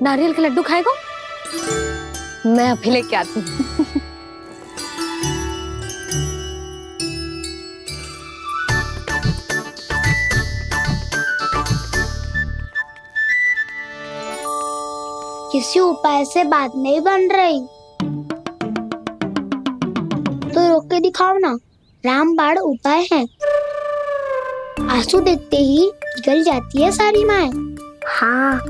नारियल के लड्डू खाएगा? मैं अभी लेके आती हूँ। किसी उपाय से बात नहीं बन रही तो रोक के दिखाओ ना। रामबाण उपाय है। आंसू देखते ही पिघल जाती है सारी माए। हाँ।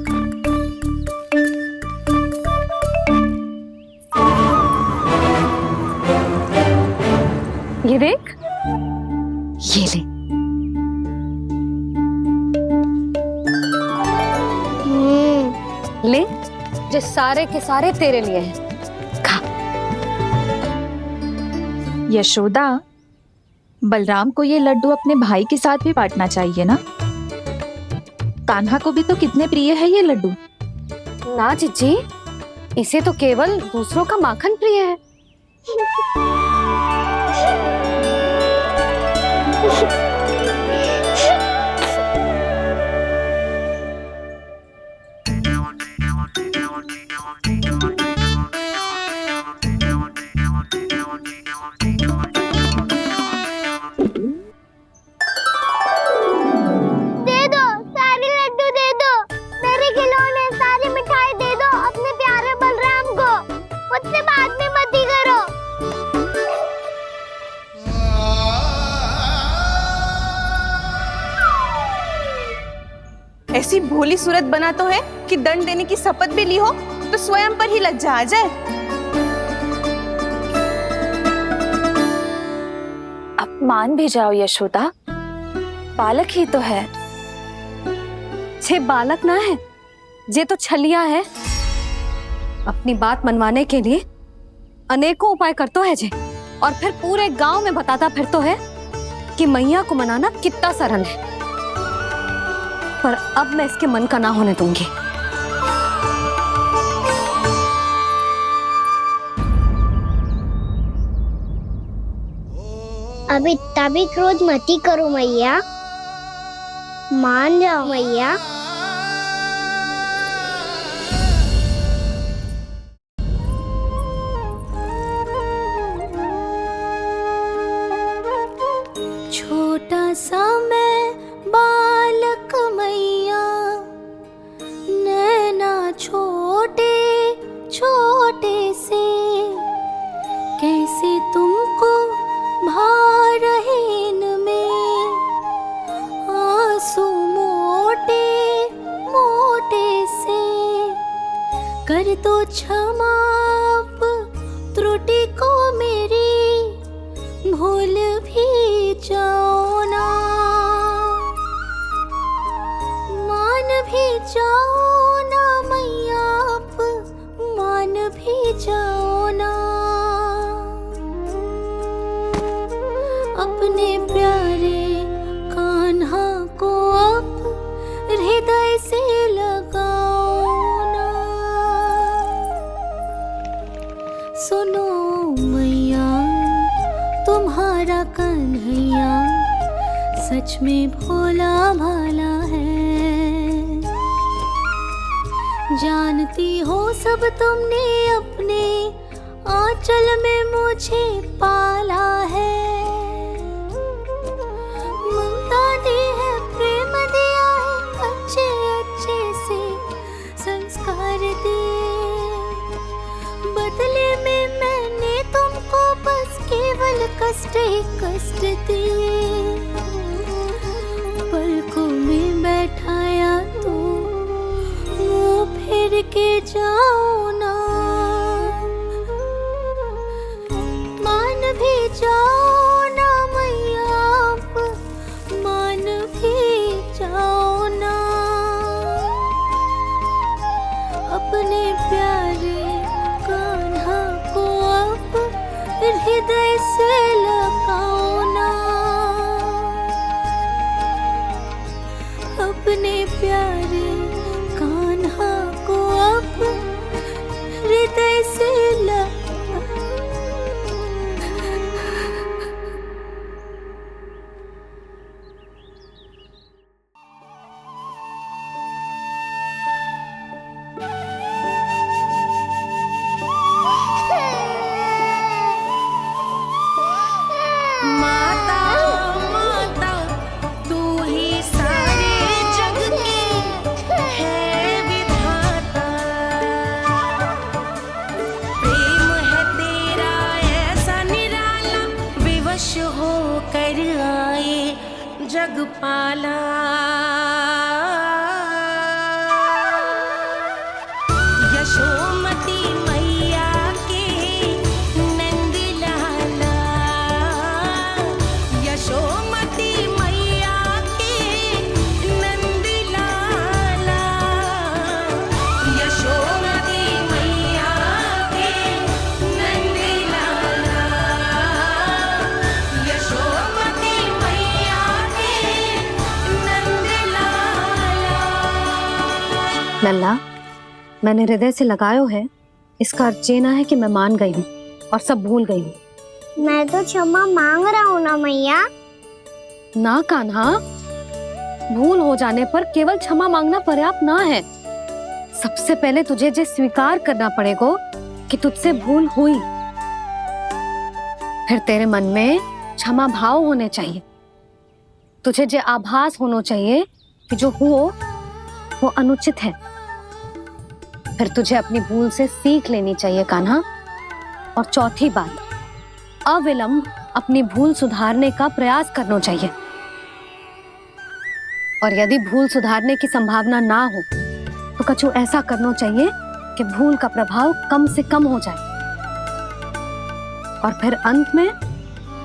ये देख, ये ले। ले, जो सारे के सारे तेरे लिए हैं। खा। यशोदा, बलराम को ये लड्डू अपने भाई के साथ भी बांटना चाहिए ना। कान्हा को भी तो कितने प्रिय है ये लड्डू। ना जीजी, इसे तो केवल दूसरों का माखन प्रिय है। ऐसी भोली सूरत बना तो है कि दंड देने की शपथ भी ली हो तो स्वयं पर ही लज्जा आ जाए। अब मान भी जाओ यशोदा, बालक ही तो है। छे बालक ना है, जे तो छलिया है। अपनी बात मनवाने के लिए अनेकों उपाय करतो है जे, और फिर पूरे गांव में बताता फिरतो है कि मैया को मनाना कितना सरल है। पर अब मैं इसके मन का ना होने दूंगी। अब इतना भी क्रोध मती करो मैया, मान जाओ मैया। छोटा सा मैं बालक मैया, नैना छोटे छोटे से, कैसे तुमको भा रहे इनमें आंसू मोटे मोटे से। कर दो क्षमा त्रुटि को मेरी, भूल भी जाओ ना, मान भी जाओ ना मैया, आप मान भी जाओ ना। अपने प्यारे कान्हा को अब हृदय से लगाओ ना। सुनो मैया, तुम्हारा कन्हैया सच में भोला भाला है। जानती हो सब तुमने अपने आंचल में मुझे पाला है। ममता दी है, प्रेम दिया है, अच्छे अच्छे से संस्कार दिए। बदले में मैंने तुमको बस केवल कष्ट ही कष्ट दिए। पलकों में बैठाया तो मुंह फेर के जाओ ना, मान भी जाओ ना मैया, आप मान भी जाओ ना। अपने प्यारे कान्हा को अब हृदय से लगाओ ना। अपने प्यारे कान्हा को अब हृदय से लल्ला, मैंने हृदय से लगायो है, इसका अर्थ ये ना है कि मैं मान गई हूँ और सब भूल गई हूँ। मैं तो क्षमा मांग रहा हूँ ना मैया। ना कान्हा, भूल हो जाने पर केवल क्षमा मांगना पर्याप्त ना है। सबसे पहले तुझे ये स्वीकार करना पड़ेगा कि तुझसे भूल हुई। फिर तेरे मन में क्षमा भाव होने चाहिए। तुझे जो आभास होना चाहिए कि जो हुआ वो अनुचित है। फिर तुझे अपनी भूल से सीख लेनी चाहिए कान्हा। और चौथी बात, अविलंब अपनी भूल सुधारने का प्रयास करना चाहिए। और यदि भूल सुधारने की संभावना ना हो तो कछु ऐसा करना चाहिए कि भूल का प्रभाव कम से कम हो जाए। और फिर अंत में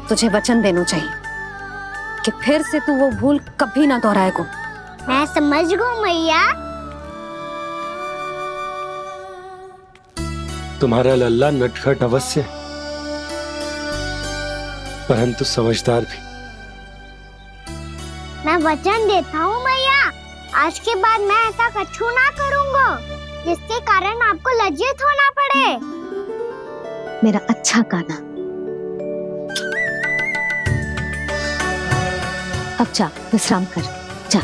तुझे वचन देना चाहिए कि फिर से तू वो भूल कभी ना दोहराएगा। मैं समझ गई मैया। तुम्हारा लल्ला नटखट अवश्य है, परंतु समझदार भी। मैं वचन देता हूँ मैया, आज के बाद मैं ऐसा कछु ना करूँगा जिसके कारण आपको लज्जित होना पड़े। मेरा अच्छा कान्हा, अब जा विश्राम कर, जा।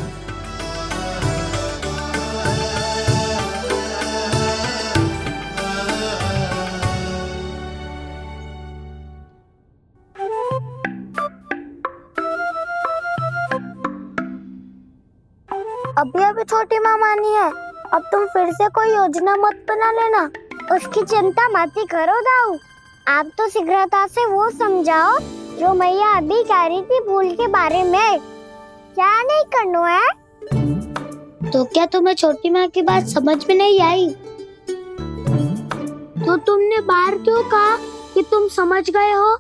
अभी अभी छोटी माँ मानी है, अब तुम फिर से कोई योजना मत बना लेना। उसकी चिंता मत ही करो दाऊ। आप तो शीघ्रता से वो समझाओ जो मैया अभी कह रही थी भूल के बारे में। क्या नहीं करना है? तो क्या तुम्हें छोटी माँ की बात समझ में नहीं आई? तो तुमने बाहर क्यों कहा कि तुम समझ गए हो?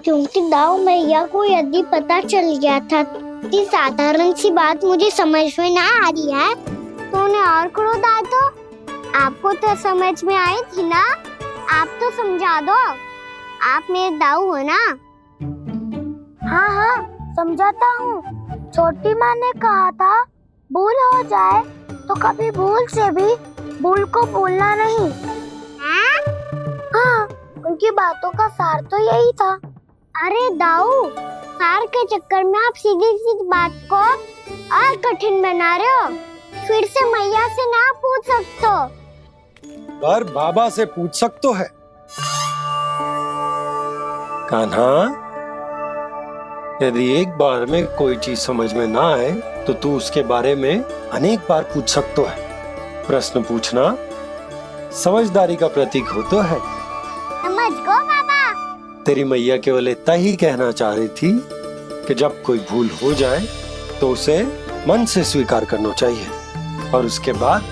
क्योंकि दाऊ मैया को यदि पता चल गया था कि साधारण सी बात मुझे समझ में ना आ रही है तो उन्हें और क्रोध आया। तो आपको तो समझ में आई थी ना, आप तो समझा दो। आप मेरे दाऊ हो ना। हाँ हाँ समझाता हूँ। छोटी माँ ने कहा था भूल हो जाए तो कभी भूल से भी भूल को भूलना नहीं। हाँ, उनकी बातों का सार तो यही था। अरे दाऊ, सार के चक्कर में आप सीधी सीधी बात को और कठिन बना रहे हो। फिर से मैया से ना पूछ सकते हो, पर बाबा से पूछ सकते है। कान्हा, यदि एक बार में कोई चीज समझ में ना आए तो तू उसके बारे में अनेक बार पूछ सकते है। प्रश्न पूछना समझदारी का प्रतीक होता है। समझ गो बाबा। तेरी मैया केवल इतना ही कहना चाह रही थी कि जब कोई भूल हो जाए तो उसे मन से स्वीकार करना चाहिए और उसके बाद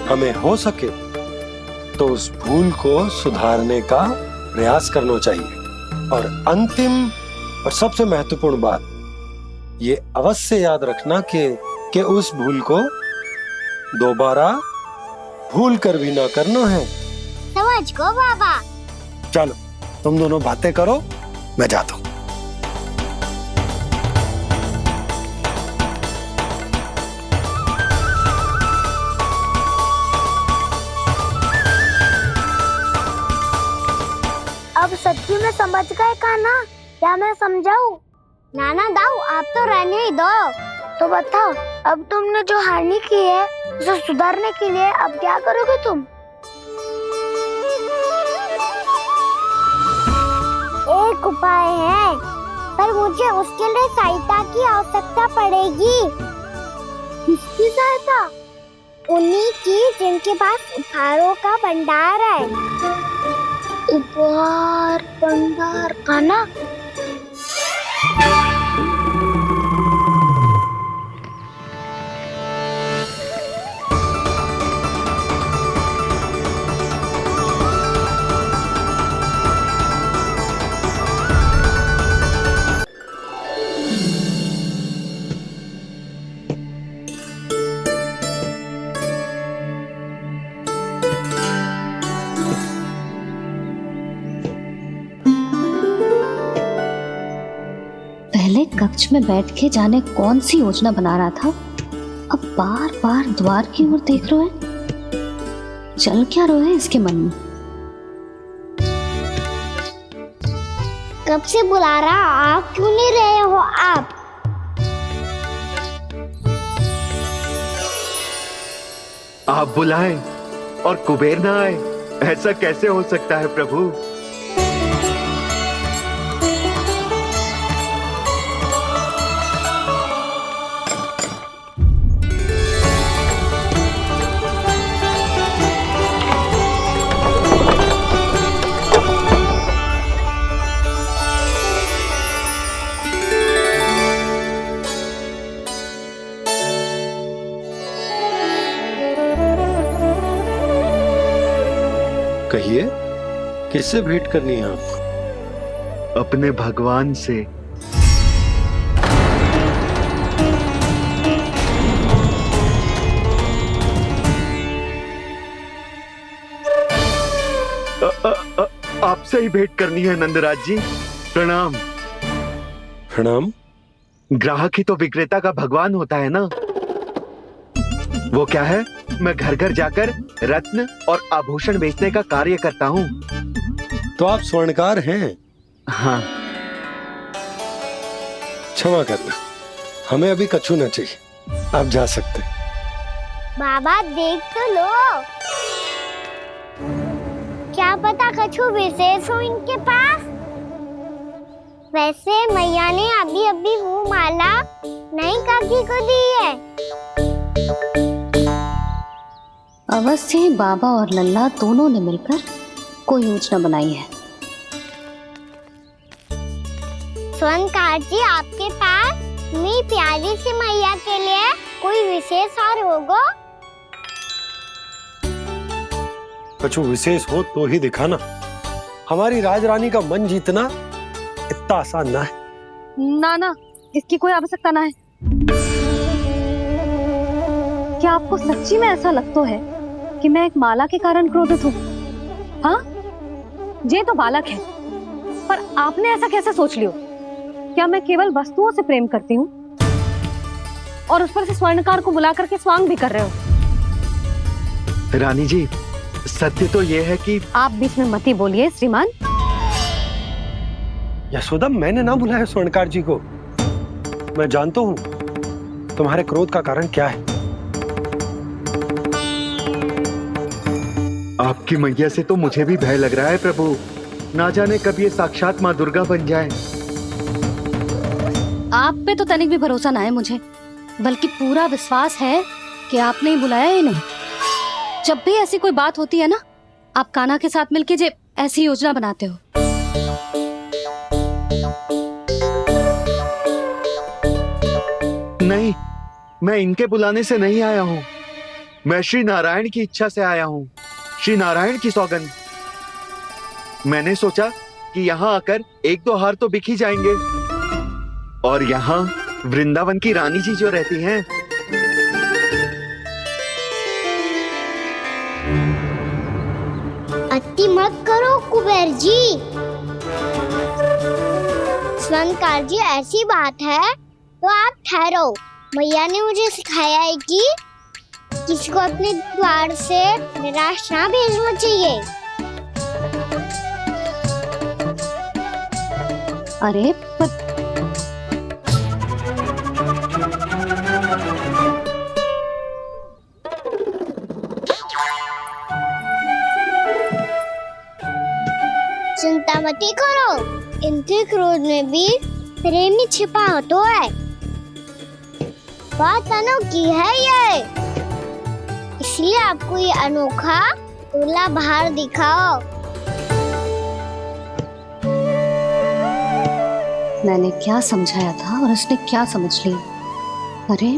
हमें हो सके तो उस भूल को सुधारने का प्रयास करना चाहिए। और अंतिम और सबसे महत्वपूर्ण बात ये अवश्य याद रखना कि उस भूल को दोबारा भूल कर भी ना करना है। समझ गो बाबा। चलो तुम दोनों बातें करो, मैं जाता हूँ। अब सच्ची में समझ गए कान्हा? क्या मैं समझाऊं? नाना दाऊ, आप तो रहने ही दो। तो बताओ, अब तुमने जो हानि की है उसे सुधारने के लिए अब क्या करोगे तुम? एक उपाय है, पर मुझे उसके लिए सहायता की आवश्यकता पड़ेगी। किसकी सहायता? उन्हीं की जिनके पास उपहारों का भंडार है। उपहार भंडार का ना? पहले कक्ष में बैठ के जाने कौन सी योजना बना रहा था अब बार बार द्वार की ओर देख रहे हैं, चल क्या रहे हैं इसके मन में? कब से बुला रहा, आप क्यों नहीं रहे हो? आप बुलाएं और कुबेर ना आए, ऐसा कैसे हो सकता है प्रभु? कहिए, किससे भेंट करनी है आपको? अपने भगवान से। आपसे ही भेंट करनी है नंदराज जी। प्रणाम। प्रणाम। ग्राहक ही तो विक्रेता का भगवान होता है ना। वो क्या है, मैं घर घर जाकर रत्न और आभूषण बेचने का कार्य करता हूँ। तो आप स्वर्णकार हैं? हाँ। क्षमा करना, हमें अभी कछु न चाहिए, आप जा सकते हैं। बाबा देख तो लो, क्या पता कछु विशेष हो इनके पास। वैसे मैया ने अभी अभी वो माला नई काकी को दी है। अवश्य ही बाबा और लल्ला दोनों ने मिलकर कोई योजना बनाई है। स्वर्णकार जी, आपके पास मेरी प्यारी सी मैया के लिए कोई विशेष और होगा? कछु विशेष हो तो ही दिखाना। हमारी राजरानी का मन जीतना इतना आसान ना है। ना ना, इसकी कोई आवश्यकता ना है। क्या आपको सच्ची में ऐसा लगता है कि मैं एक माला के कारण क्रोधित हूँ? हाँ, ये तो बालक है, पर आपने ऐसा कैसे सोच लियो? क्या मैं केवल वस्तुओं से प्रेम करती हूँ और उस पर से स्वर्णकार को बुला करके स्वांग भी कर रहे हो? रानी जी, सत्य तो ये है कि आप बीच में मत ही बोलिए श्रीमान। यशोदा, मैंने ना बुलाया स्वर्णकार जी को। मैं जानता हूँ तुम्हारे क्रोध का कारण क्या है। आपकी मैया से तो मुझे भी भय लग रहा है प्रभु। ना जाने कब ये साक्षात माँ दुर्गा बन जाए। आप पे तो तनिक भी भरोसा ना है मुझे, बल्कि पूरा विश्वास है कि आपने ही बुलाया ही नहीं। जब भी ऐसी कोई बात होती है ना, आप कान्हा के साथ मिलके जे ऐसी योजना बनाते हो। नहीं, मैं इनके बुलाने से नहीं आया हूँ। मैं श्री नारायण की इच्छा से आया हूँ, श्री नारायण की सौगंध। मैंने सोचा कि यहाँ आकर एक दो हार तो बिक ही जाएंगे। और यहाँ वृंदावन की रानी जी जो रहती हैं, अति मत करो कुबेर जी। स्वर्णकार जी, ऐसी बात है तो आप ठहरो। मैया ने मुझे सिखाया है कि किसी को अपने द्वार से निराश ना भेजना चाहिए। अरे पर चिंता मत करो, इनके क्रोध में भी प्रेम ही छिपा तो है। बात अनोखी है ये, इसलिए आपको ये अनोखा दूल्हा बाहर दिखाओ। मैंने क्या समझाया था और उसने क्या समझ लिया? अरे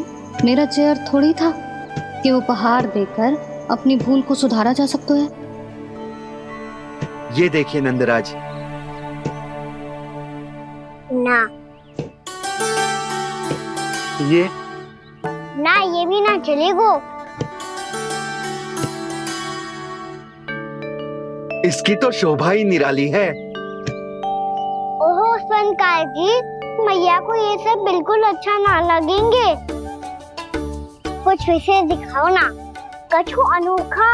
मेरा चेयर थोड़ी था कि उपहार देकर अपनी भूल को सुधारा जा सकता है। ये देखिए नंदराज। ना ये ना, ये भी ना चलेगो। इसकी तो शोभा ही निराली है। ओहो स्वर्णकार जी, मैया को ये सब बिल्कुल अच्छा ना लगेंगे। वो कुछ विशेष दिखाओ ना, कछु अनोखा।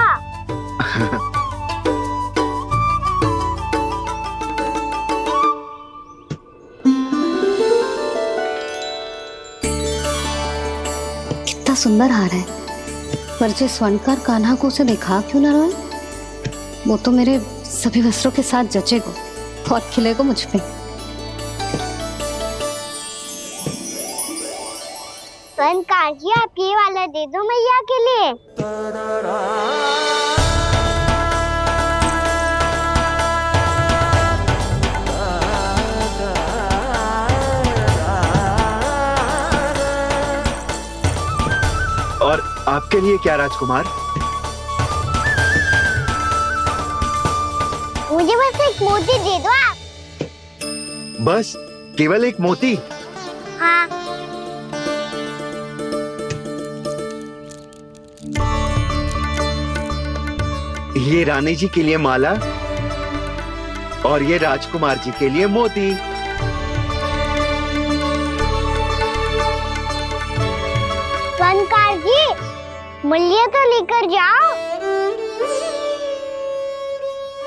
कितना सुंदर हार है, पर जो स्वर्णकार कान्हा को उसे दिखा क्यों ना रोए? वो तो मेरे सभी वस्त्रों के साथ जचेगा और खिलेगा मुझ पे। स्वर्णकार जी, आप ये वाला दे दो मैया के लिए। और आपके लिए क्या राजकुमार? मुझे बस एक मोती दे दो आप। बस केवल एक मोती? हाँ। ये रानी जी के लिए माला और ये राजकुमार जी के लिए मोती। स्वर्णकार जी, मूल्य तो लेकर जाओ।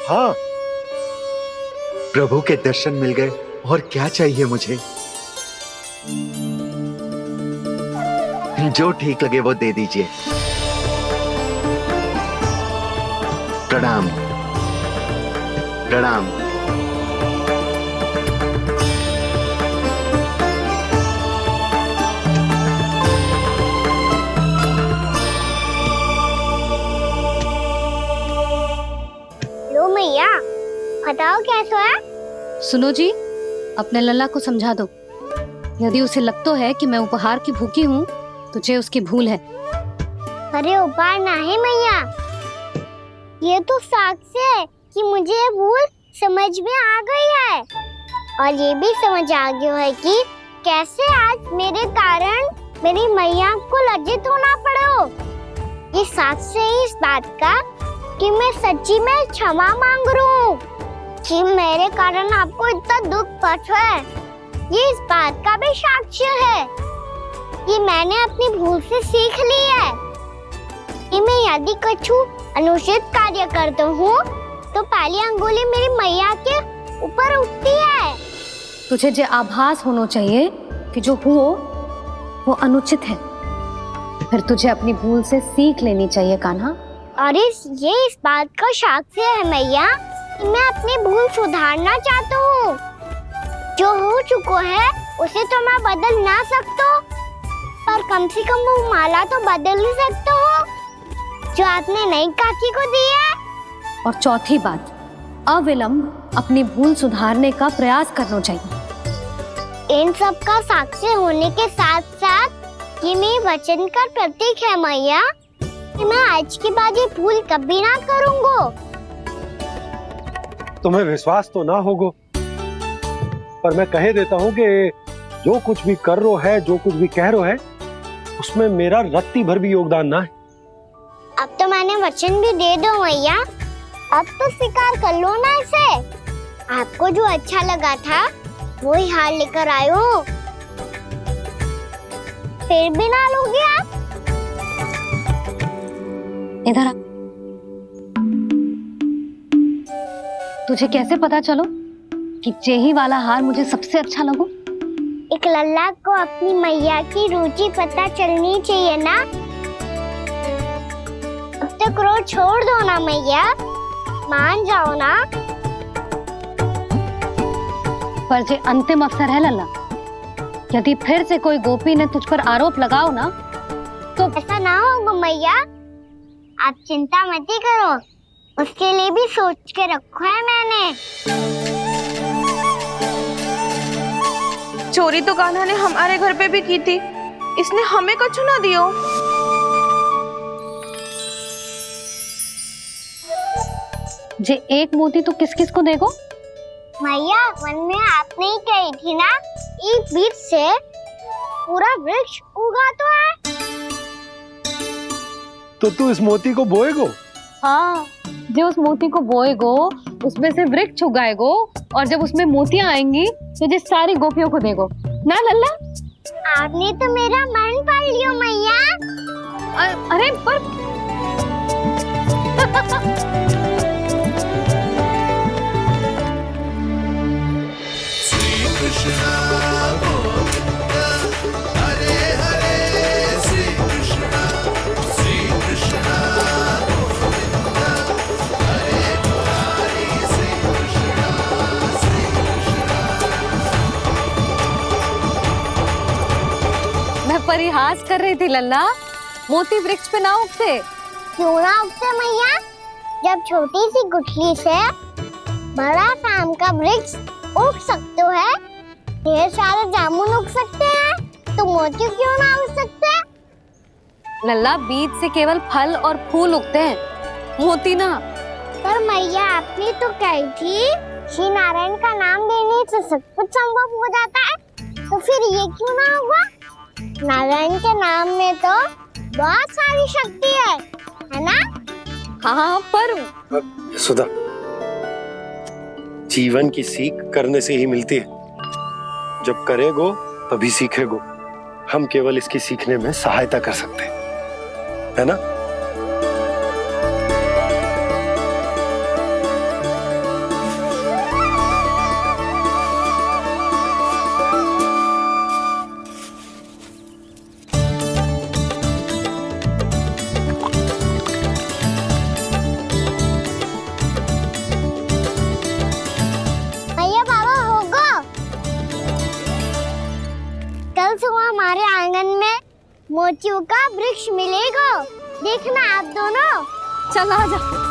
हाँ, प्रभु के दर्शन मिल गए, और क्या चाहिए मुझे? जो ठीक लगे वो दे दीजिए। प्रणाम प्रणाम। लो मैया, बताओ कैसा है? सुनो जी, अपने लल्ला को समझा दो। यदि उसे लगता है कि मैं उपहार की भूखी हूँ तो ये उसकी भूल है। अरे उपहार ना है मैया, ये तो साक्ष्य है कि मुझे ये भूल समझ में आ गई है, और ये भी समझ आ गया है कि कैसे आज मेरे कारण मेरी मैया को लज्जित होना पड़ो। ये साक्ष्य है इस बात का कि मैं सच्ची में क्षमा मांग रहा हूँ कि मेरे कारण आपको इतना दुख पहुंचा है। ये इस बात का भी साक्ष्य है कि मैंने अपनी भूल से सीख ली है कि मैं यदि कुछ अनुचित कार्य करता हूँ तो पहली अंगुली मेरी मैया के ऊपर उठती है। तुझे जो आभास होना चाहिए कि जो हुआ वो अनुचित है, फिर तुझे अपनी भूल से सीख लेनी चाहिए कान्हा। और ये इस बात का साक्ष्य है मैया कि मैं अपनी भूल सुधारना चाहता हूँ। जो हो चुका है उसे तो मैं बदल ना सकता, पर कम से कम वो माला तो बदल ही सकता हूँ जो आपने नई काकी को दी है। और चौथी बात, अविलंब अपनी भूल सुधारने का प्रयास करना चाहिए। इन सब का साक्ष्य होने के साथ साथ ये मेरे वचन का प्रतीक है मैया कि मैं आज के बाद ये भूल कभी ना करूँगा। तुम्हें विश्वास तो ना होगा, पर मैं कह देता हूँ कि जो कुछ भी कर रो है, जो कुछ भी कह रो है, उसमें मेरा रत्ती भर भी योगदान ना है। अब तो मैंने वचन भी दे दो मैया, अब तो स्वीकार कर लो ना इसे। आपको जो अच्छा लगा था वो ही हार लेकर आयो, फिर भी ना लोगे आप? इधर आ। तुझे कैसे पता चलो कि यही वाला हार मुझे सबसे अच्छा लगो? एक लल्ला को अपनी मैया की रुचि पता चलनी चाहिए ना। अब तक क्रोध छोड़ दो ना मैया, मान जाओ ना। पर ये अंतिम अवसर है लल्ला, यदि फिर से कोई गोपी ने तुझ पर आरोप लगाओ ना तो ऐसा ना होगा मैया, आप चिंता मत ही करो, उसके लिए भी सोच के रखा है मैंने। चोरी तो कान्हा ने हमारे घर पे भी की थी, इसने हमें कुछ ना दियो। जे एक मोती तो किस किस को देगो? मैया, मन में आपने ही कही थी ना, एक बीज से पूरा वृक्ष उगा तो है। तो तू इस मोती को बोएगो? हाँ, जो उस मोती को बोएगो उसमें से वृक्ष उगाएगो, और जब उसमें मोतियां आएंगी तो जिस सारी गोपियों को देगो ना लल्ला। आपने तो मेरा मन पढ़ लियो मैया। अरे पर मैं परिहास कर रही थी लल्ला, मोती वृक्ष पे ना उगते। क्यों ना उगते मैया? जब छोटी सी गुठली से बड़ा आम का वृक्ष उग सकते है, ढेर सारे जामुन उग सकते हैं, तो मोती क्यों ना उग सकते? लल्ला, बीज से केवल फल और फूल उगते हैं, मोती ना। पर मैया आपने तो कही थी श्री नारायण का नाम लेने से सब कुछ संभव हो जाता है, तो फिर ये क्यों ना हुआ? नारायण के नाम में तो बहुत सारी शक्ति है ना? हाँ पर सुधा, जीवन की सीख करने से ही मिलती है। जब करेगो तभी सीखेगो। हम केवल इसकी सीखने में सहायता कर सकते हैं, है ना? भैया बाबा होगो, कल सुबह हमारे आंगन में मोतियों का वृक्ष मिलेगा, देखना आप दोनों। चल आ जा।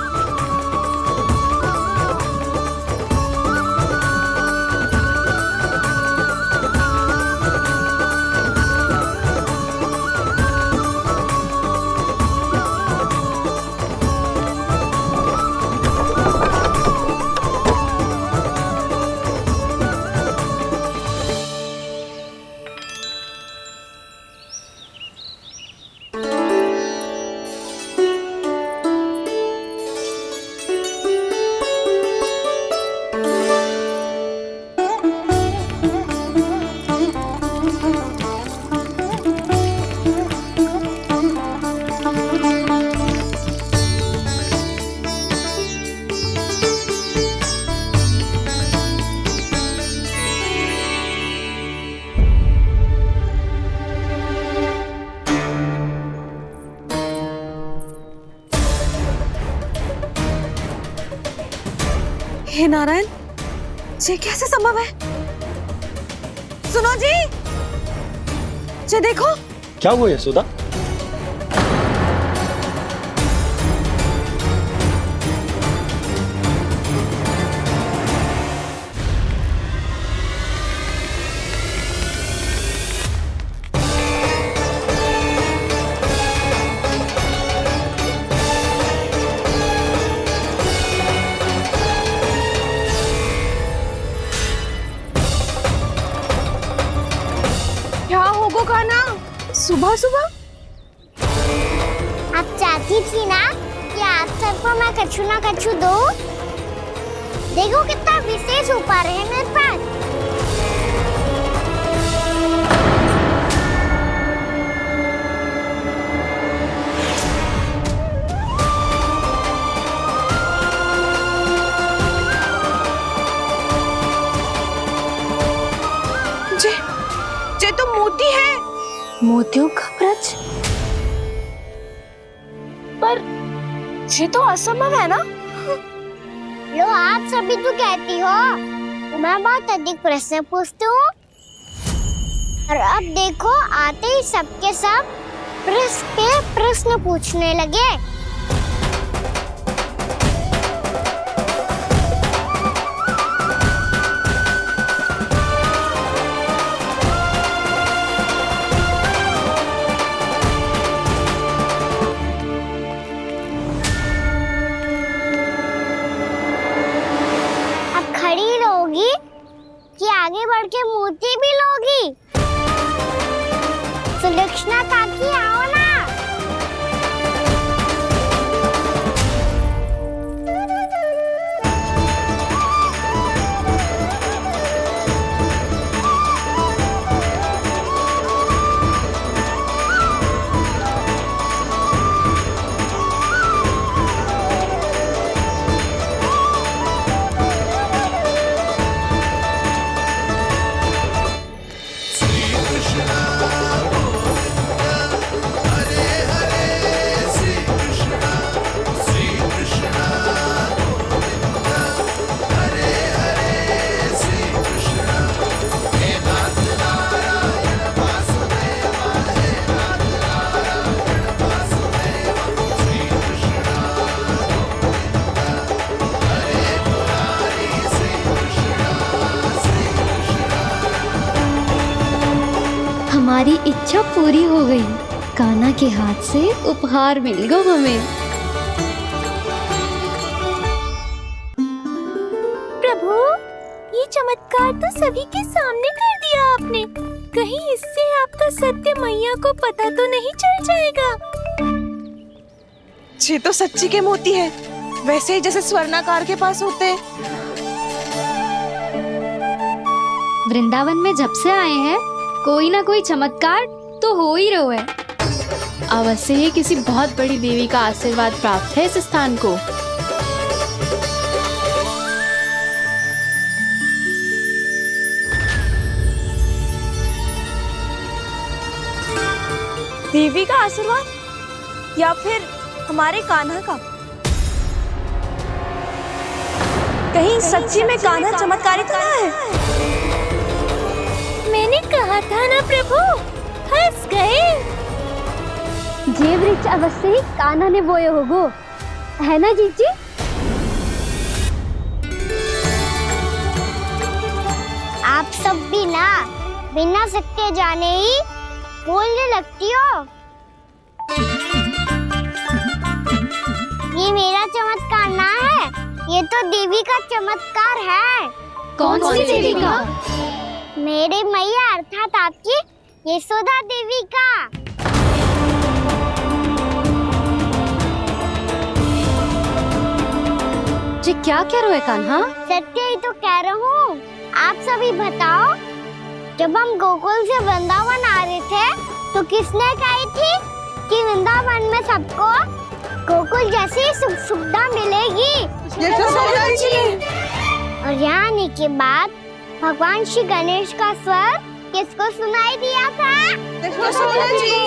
हे नारायण, ये कैसे संभव है? सुनो जी, ये देखो। क्या हुआ यशोदा? क्या होगो खाना सुबह सुबह? आप चाहती थी ना कि आज सबको मैं कछु ना कछु दूं? देखो कितना विशेष उपहार है मेरे पास। ये तो मोती है। मोतियों का ब्रज? पर ये तो असंभव है ना? लो, आप सभी तो कहती हो मैं बहुत अधिक प्रश्न पूछती हूँ, और अब देखो आते ही सबके सब प्रश्न पे प्रश्न पूछने लगे। खड़ी लोगी कि आगे बढ़ के मोती भी लोगी? सुलक्षणा काकी आओ ना। की इच्छा पूरी हो गई। कान्हा के हाथ से उपहार मिल गया हमें। प्रभु, ये चमत्कार तो सभी के सामने कर दिया आपने। कहीं इससे आपका सत्य मैया को पता तो नहीं चल जाएगा? ये तो सच्ची के मोती है, वैसे ही जैसे स्वर्णाकार के पास होते हैं। वृंदावन में जब से आए हैं कोई ना कोई चमत्कार तो हो ही रहा है। अवश्य ही किसी बहुत बड़ी देवी का आशीर्वाद प्राप्त है इस स्थान को। देवी का आशीर्वाद या फिर हमारे कान्हा का? कहीं सच्ची में कान्हा चमत्कारी तो ना है? मैंने कहा था ना प्रभु, फंस गए। ये वृक्ष अवश्य ही कान्हा ने बोए होगो, है ना जीजी? आप सब भी ना बिना सत्य जाने ही बोलने लगती हो। ये मेरा चमत्कार ना है, ये तो देवी का चमत्कार है। कौन सी देवी का? मेरे मैया अर्थात आपकी यशोदा देवी का। जी क्या कह रहे हो कान्हा? सत्य ही तो कह रहा हूँ। आप सभी बताओ, जब हम गोकुल से वृंदावन आ रहे थे तो किसने कही थी कि वृंदावन में सबको गोकुल जैसी सुख सुविधा मिलेगी? यशोदा जी। और यहाँ आने के बाद भगवान श्री गणेश का स्वर किसको सुनाई दिया था? यशोदा जी।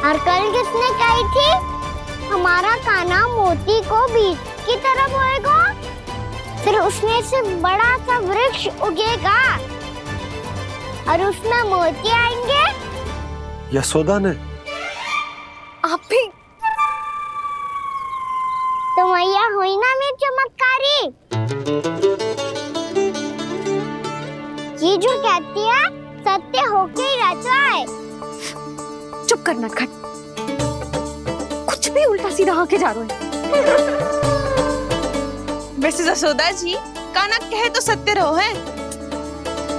और कल किसने कही थी हमारा कान्हा मोती को बीज की तरह बोएगा, फिर उसमें से बड़ा सा वृक्ष उगेगा और उसमें मोती आएंगे? यशोदा ने? आप भी? तो मैया हुई ना मेरी चमत्कारी। ये जो कहती है सत्य होके ही रहता है। चुप करना खट, कुछ भी उल्टा सीधा आके जा रहे हैं। वैसे यशोदा जी, कान्हा कहे तो सत्य रहो है।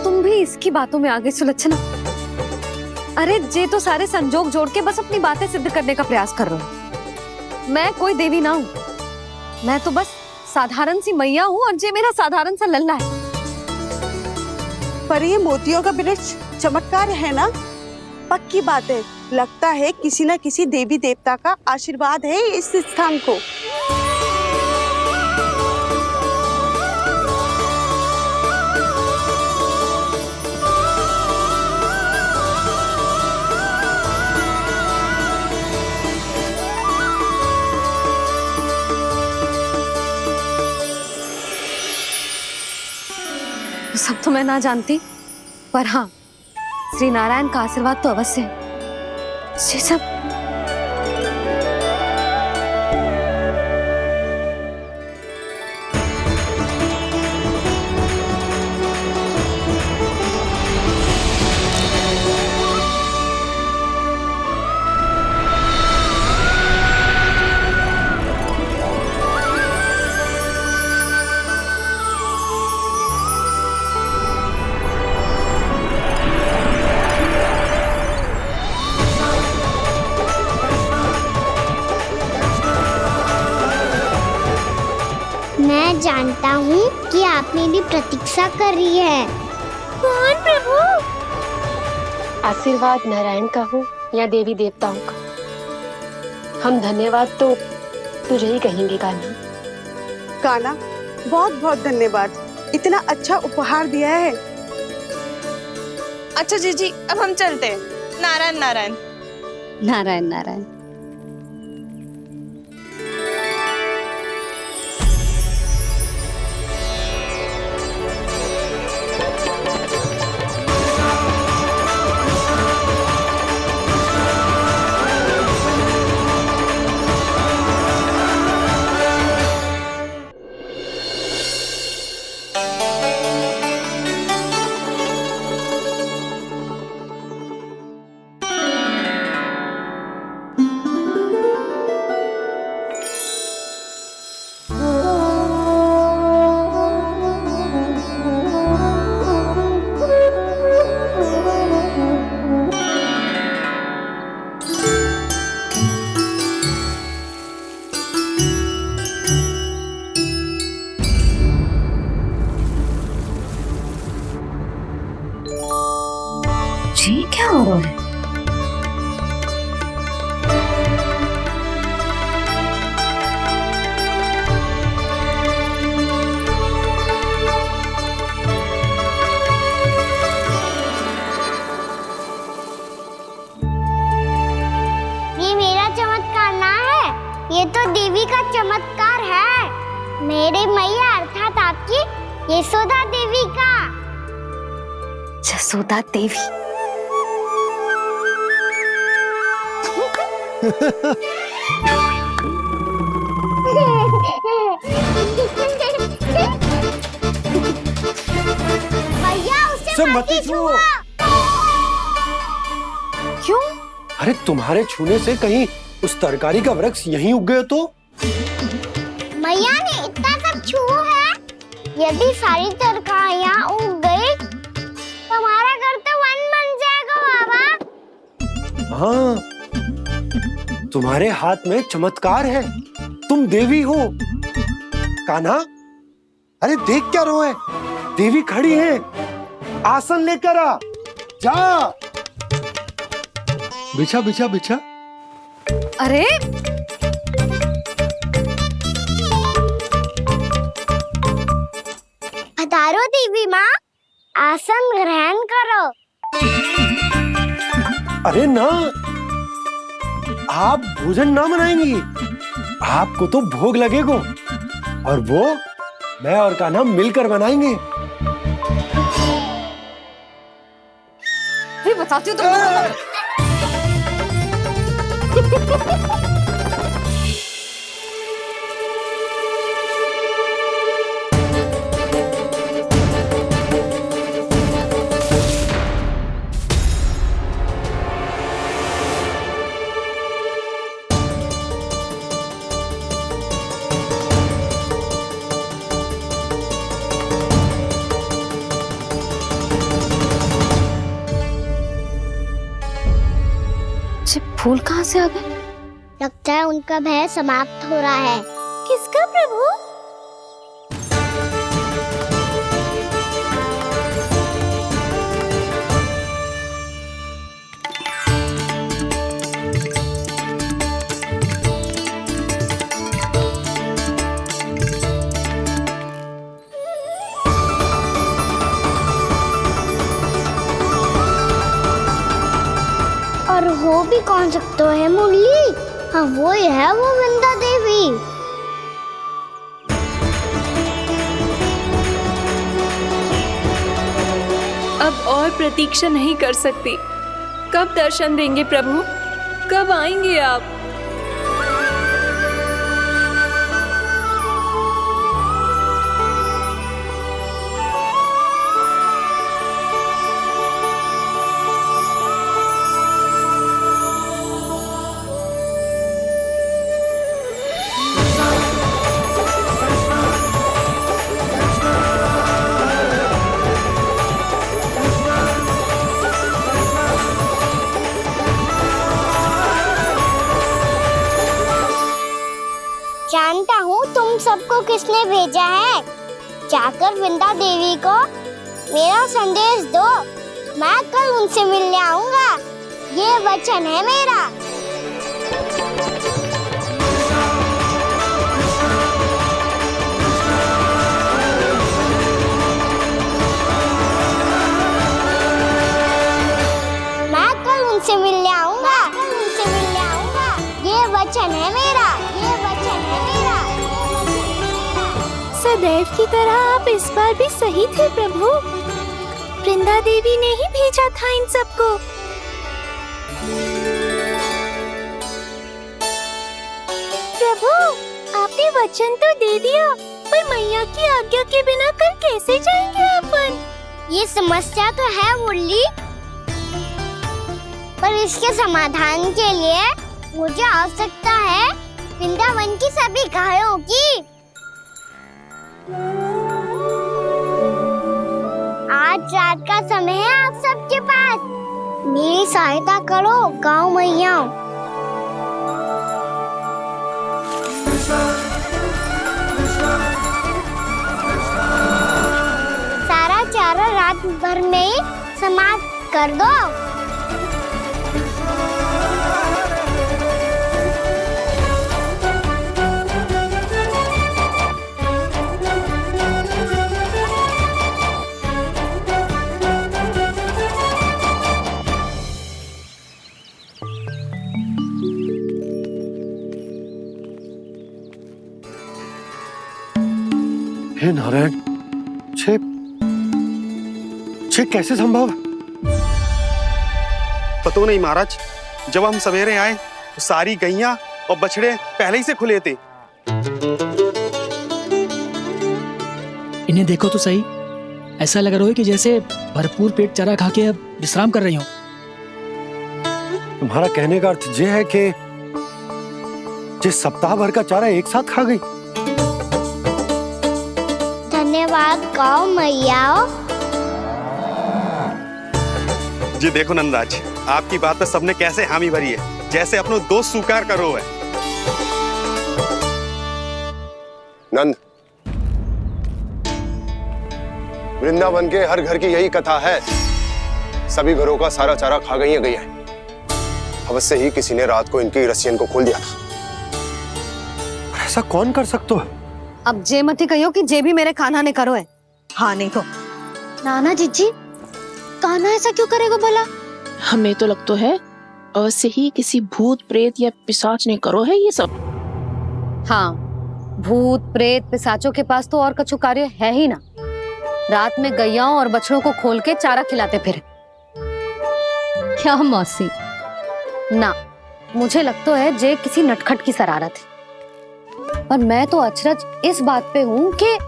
तुम भी इसकी बातों में आगे सुलझना। अरे जे तो सारे संजोग जोड़ के बस अपनी बातें सिद्ध करने का प्रयास कर रहे हो। मैं कोई देवी ना हूँ, मैं तो बस साधारण सी मैया हूँ और जे मेरा साधारण सा लल्ला है। पर ये मोतियों का वृक्ष चमत्कार है ना? पक्की बात है, लगता है किसी न किसी देवी देवता का आशीर्वाद है इस स्थान को। सब तो मैं ना जानती, पर हाँ, श्री नारायण का आशीर्वाद तो अवश्य है। ये सब मैं जानता हूँ कि आप मेरी प्रतीक्षा कर रही है। कौन प्रभु? आशीर्वाद नारायण का हो या देवी देवताओं का, हम धन्यवाद तो तुझे ही कहेंगे कान्हा। कान्हा, बहुत बहुत धन्यवाद, इतना अच्छा उपहार दिया है। अच्छा जीजी, अब हम चलते हैं। नारायण नारायण। नारायण नारायण। मारना है, ये तो देवी का चमत्कार है। मेरे मैया अर्थात आपकी यशोदा देवी का। जसोदा देवी। भैया उसे सब मत मत ही छुओ। क्यों? अरे तुम्हारे छूने से कहीं उस तरकारी का वृक्ष यहीं उग गए तो? मैया ने इतना सब छुआ है, यदि सारी तरकारियां उग गई तो हमारा घर तो वन बन जाएगा बाबा। हाँ, तुम्हारे हाथ में चमत्कार है, तुम देवी हो। कान्हा, अरे देख क्या रो है, देवी खड़ी है, आसन लेकर आ, जा। बिछा बिछा बिछा। अरे पधारो देवी माँ, आसन ग्रहण करो। अरे ना, आप भोजन ना बनाएंगी, आपको तो भोग लगेगा और वो मैं और कान्हा मिलकर बनाएंगे। भी बताती हूँ तुमको। फूल कहाँ से आ गए? लगता है उनका भय समाप्त हो रहा है। किसका प्रभु? और हो भी कौन सकता है मुरली? हाँ वो ही है, वो वृंदा देवी। अब और प्रतीक्षा नहीं कर सकती। कब दर्शन देंगे प्रभु? कब आएंगे आप? जानता हूँ तुम सबको किसने भेजा है। जाकर वृंदा देवी को मेरा संदेश दो, मैं कल उनसे मिलने आऊंगा, ये वचन है मेरा। मैं कल उनसे मिलने आऊंगा, ये वचन है मेरा, ये वचन है मेरा। सदैव की तरह आप इस बार भी सही थे प्रभु। वृंदा देवी ने ही भेजा था इन सबको। प्रभु, आपने वचन तो दे दिया, पर मैया की आज्ञा के बिना कल कैसे जाएंगे अपन? ये समस्या तो है मुरली, पर इसके समाधान के लिए मुझे आवश्यकता है वृंदावन की सभी गायों की। आज रात का समय है आप सबके पास, मेरी सहायता करो गाँव मैया। सारा चारा रात भर में ही समाप्त कर दो। हे नारायण, छे कैसे संभव? पतो नहीं महाराज, जब हम सवेरे आए तो सारी गैया और बछड़े पहले ही से खुले थे। इन्हें देखो तो सही, ऐसा लग रहा है कि जैसे भरपूर पेट चारा खा के अब विश्राम कर रही हो। तुम्हारा कहने का अर्थ ये है कि जिस सप्ताह भर का चारा एक साथ खा गई। धन्यवाद गाँव मैया। जी देखो नंदराज, आपकी बात पे सबने कैसे हामी भरी है, जैसे अपनो दोस्त स्वीकार करो है। नंद, वृंदावन के हर घर की यही कथा है। सभी घरों का सारा चारा खा गई है गैया। अवश्य ही किसी ने रात को इनकी रस्सियन को खोल दिया था। ऐसा कौन कर सकता है? अब जे मती कहियो कि जे भी मेरे कान्हा ने करो है। हाँ नहीं तो नाना जीजी, कान्हा ऐसा क्यों करेगा भला? हमें तो लगता है अवश्य ही किसी भूत प्रेत या पिशाच ने करो है ये सब। हाँ, भूत प्रेत पिशाचों के पास तो और कछु कार्य है ही ना। रात में गैयाओं और बछड़ों को खोल के चारा खिलाते फिर। क्या मौसी? ना, मुझे लगता है जे किसी नटखट की शरारत है। पर मैं तो अचरज इस बात पे हूँ कि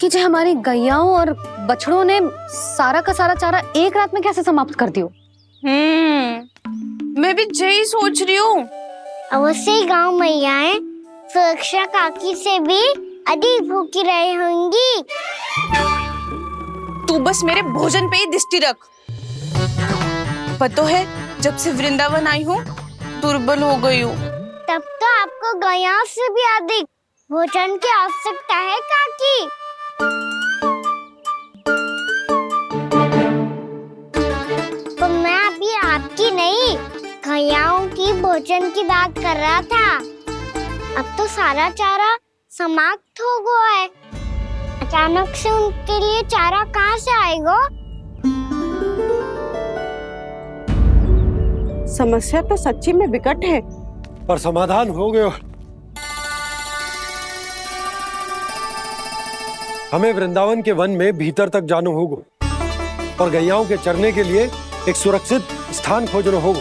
जे हमारी गैयाओं और बछड़ों ने सारा का सारा चारा एक रात में कैसे समाप्त कर दियो। मैं भी यही सोच रही हूँ। अवश्य ही गाँव मैयाएं सुरक्षा काकी से भी अधिक भूखी रही होंगी। तू बस मेरे भोजन पे ही दृष्टि रख। पतो है, जब से वृंदावन आई हूँ दुर्बल हो गई हूँ। तब तो आपको गैयाओं से भी अधिक भोजन की आवश्यकता है काकी। तो मैं अभी आपकी नहीं, गैयाओं की भोजन की बात कर रहा था। अब तो सारा चारा समाप्त हो गया है। अचानक से उनके लिए चारा कहाँ से आएगा? समस्या तो सच्ची में विकट है, पर समाधान हो गयो। हमें वृंदावन के वन में भीतर तक जाना होगा और गैयाओं के चरने के लिए एक सुरक्षित स्थान खोजना होगा,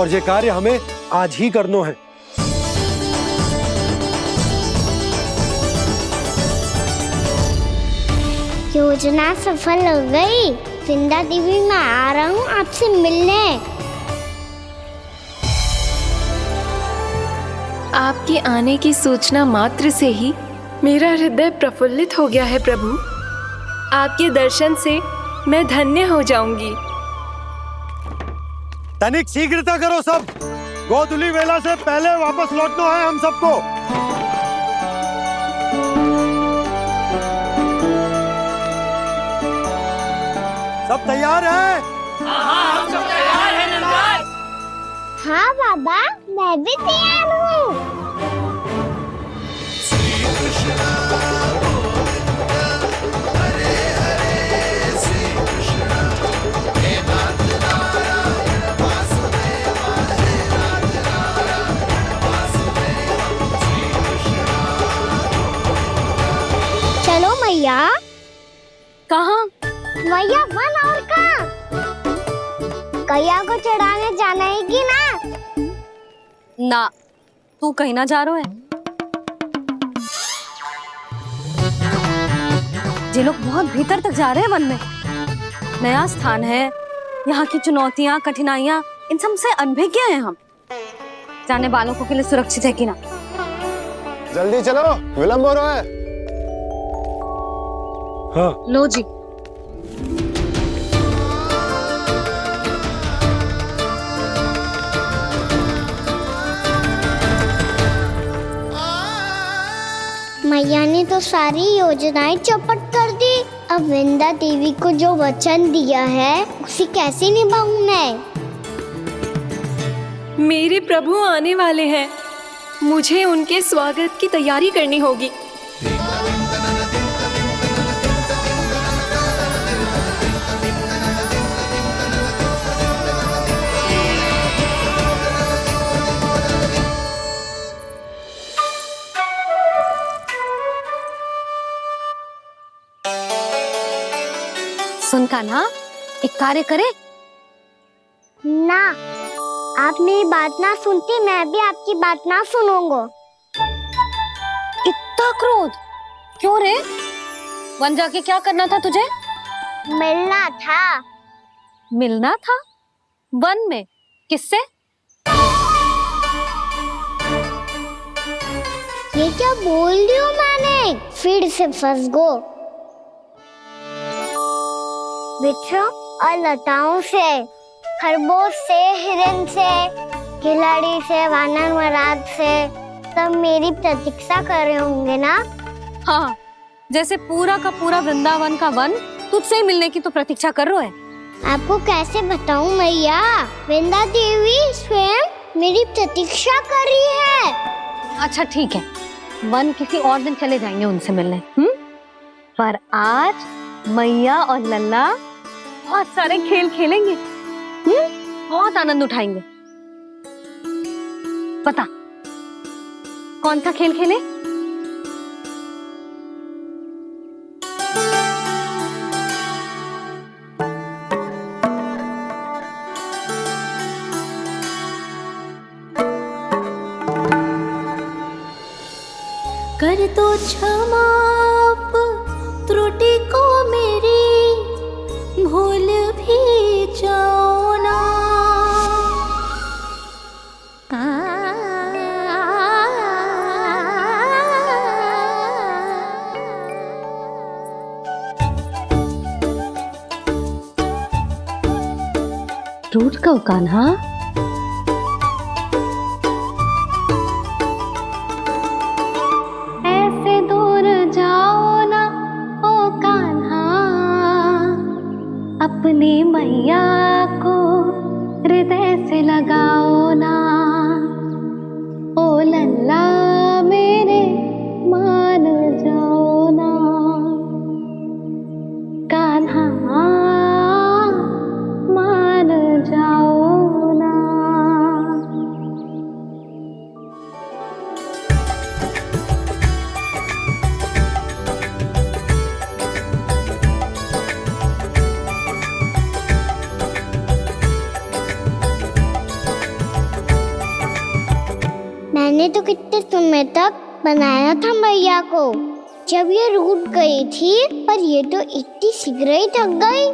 और ये कार्य हमें आज ही करना है। योजना सफल हो गई। वृंदा देवी, मैं आ रहा हूँ आपसे मिलने। आपके आने की सूचना मात्र से ही मेरा हृदय प्रफुल्लित हो गया है प्रभु। आपके दर्शन से मैं धन्य हो जाऊंगी। तनिक शीघ्रता करो सब, गोधुली वेला से पहले वापस लौटना है हम सबको। सब तैयार है? हाँ, हम सब तैयार हैं नंदराज। हाँ बाबा, मैं भी तैयार हूँ। चलो मैया। कहाँ? मैया वन और कहाँ? गैया को चढ़ाने जाना है कि ना? ना, तू कहीं ना जा रहा है। ये लोग बहुत भीतर तक जा रहे हैं वन में। नया स्थान है, यहाँ की चुनौतियाँ कठिनाइयाँ इन सब से अनभिज्ञ हैं हम। जाने बालकों के लिए सुरक्षित है कि ना? जल्दी चलो, विलंब हो रहा है। हाँ। लो जी। मैया ने तो सारी योजनाएं चौपट कर दी। अब वृंदा देवी को जो वचन दिया है उसे कैसे निभाऊं मैं? मेरे प्रभु आने वाले हैं, मुझे उनके स्वागत की तैयारी करनी होगी। कान्हा, एक कार्य करे? ना, आप मेरी बात ना सुनती, मैं भी आपकी बात ना सुनूंगा। इतना क्रोध क्यों रे? वन जाके क्या करना था तुझे? मिलना था। मिलना था? वन में? किससे? ये क्या बोल रही हूँ मैंने? फिर से फंस गो। वृक्षों और लताओं से, खरगोश से, हिरन से, खिलाड़ी से, वानर महाराज से, सब मेरी प्रतीक्षा कर रहे होंगे ना? हाँ, जैसे पूरा का पूरा वृंदावन का वन तुझसे ही मिलने की तो प्रतीक्षा कर रहा है। आपको कैसे बताऊं मैया? वृंदा देवी स्वयं मेरी प्रतीक्षा कर रही है। अच्छा ठीक है, वन किसी और दिन चले जाएंगे उनसे मिलने। पर आज मैया और लल्ला बहुत सारे खेल खेलेंगे। बहुत आनंद उठाएंगे। पता कौन सा खेल खेले? कर दो क्षमा त्रुटि को मेरी, भूल भी जाओ ना। टूट गओ कान्हा? ऐसे दूर जाओ ना ओ कान्हा, अपनी मैया को हृदय से लगाओ ना। ओ लल्ला मेरे मान जाओ ना, कान्हा मान जाओ ना। मैंने तो कितने समय तक बनाया था मैया को, जब ये रूठ गई थी, पर ये तो इतनी शीघ्र ही थक गई।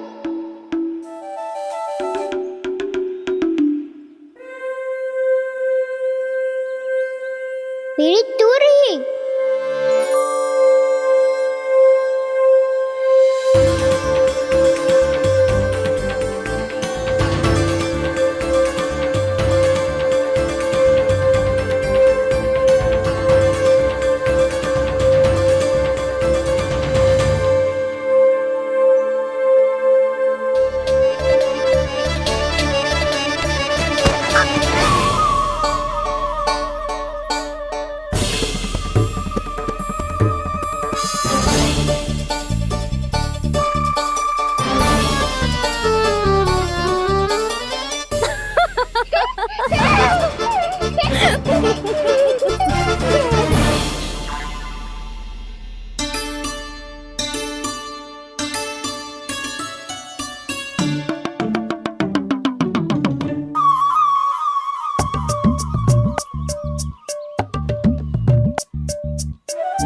मेरी दूर ही।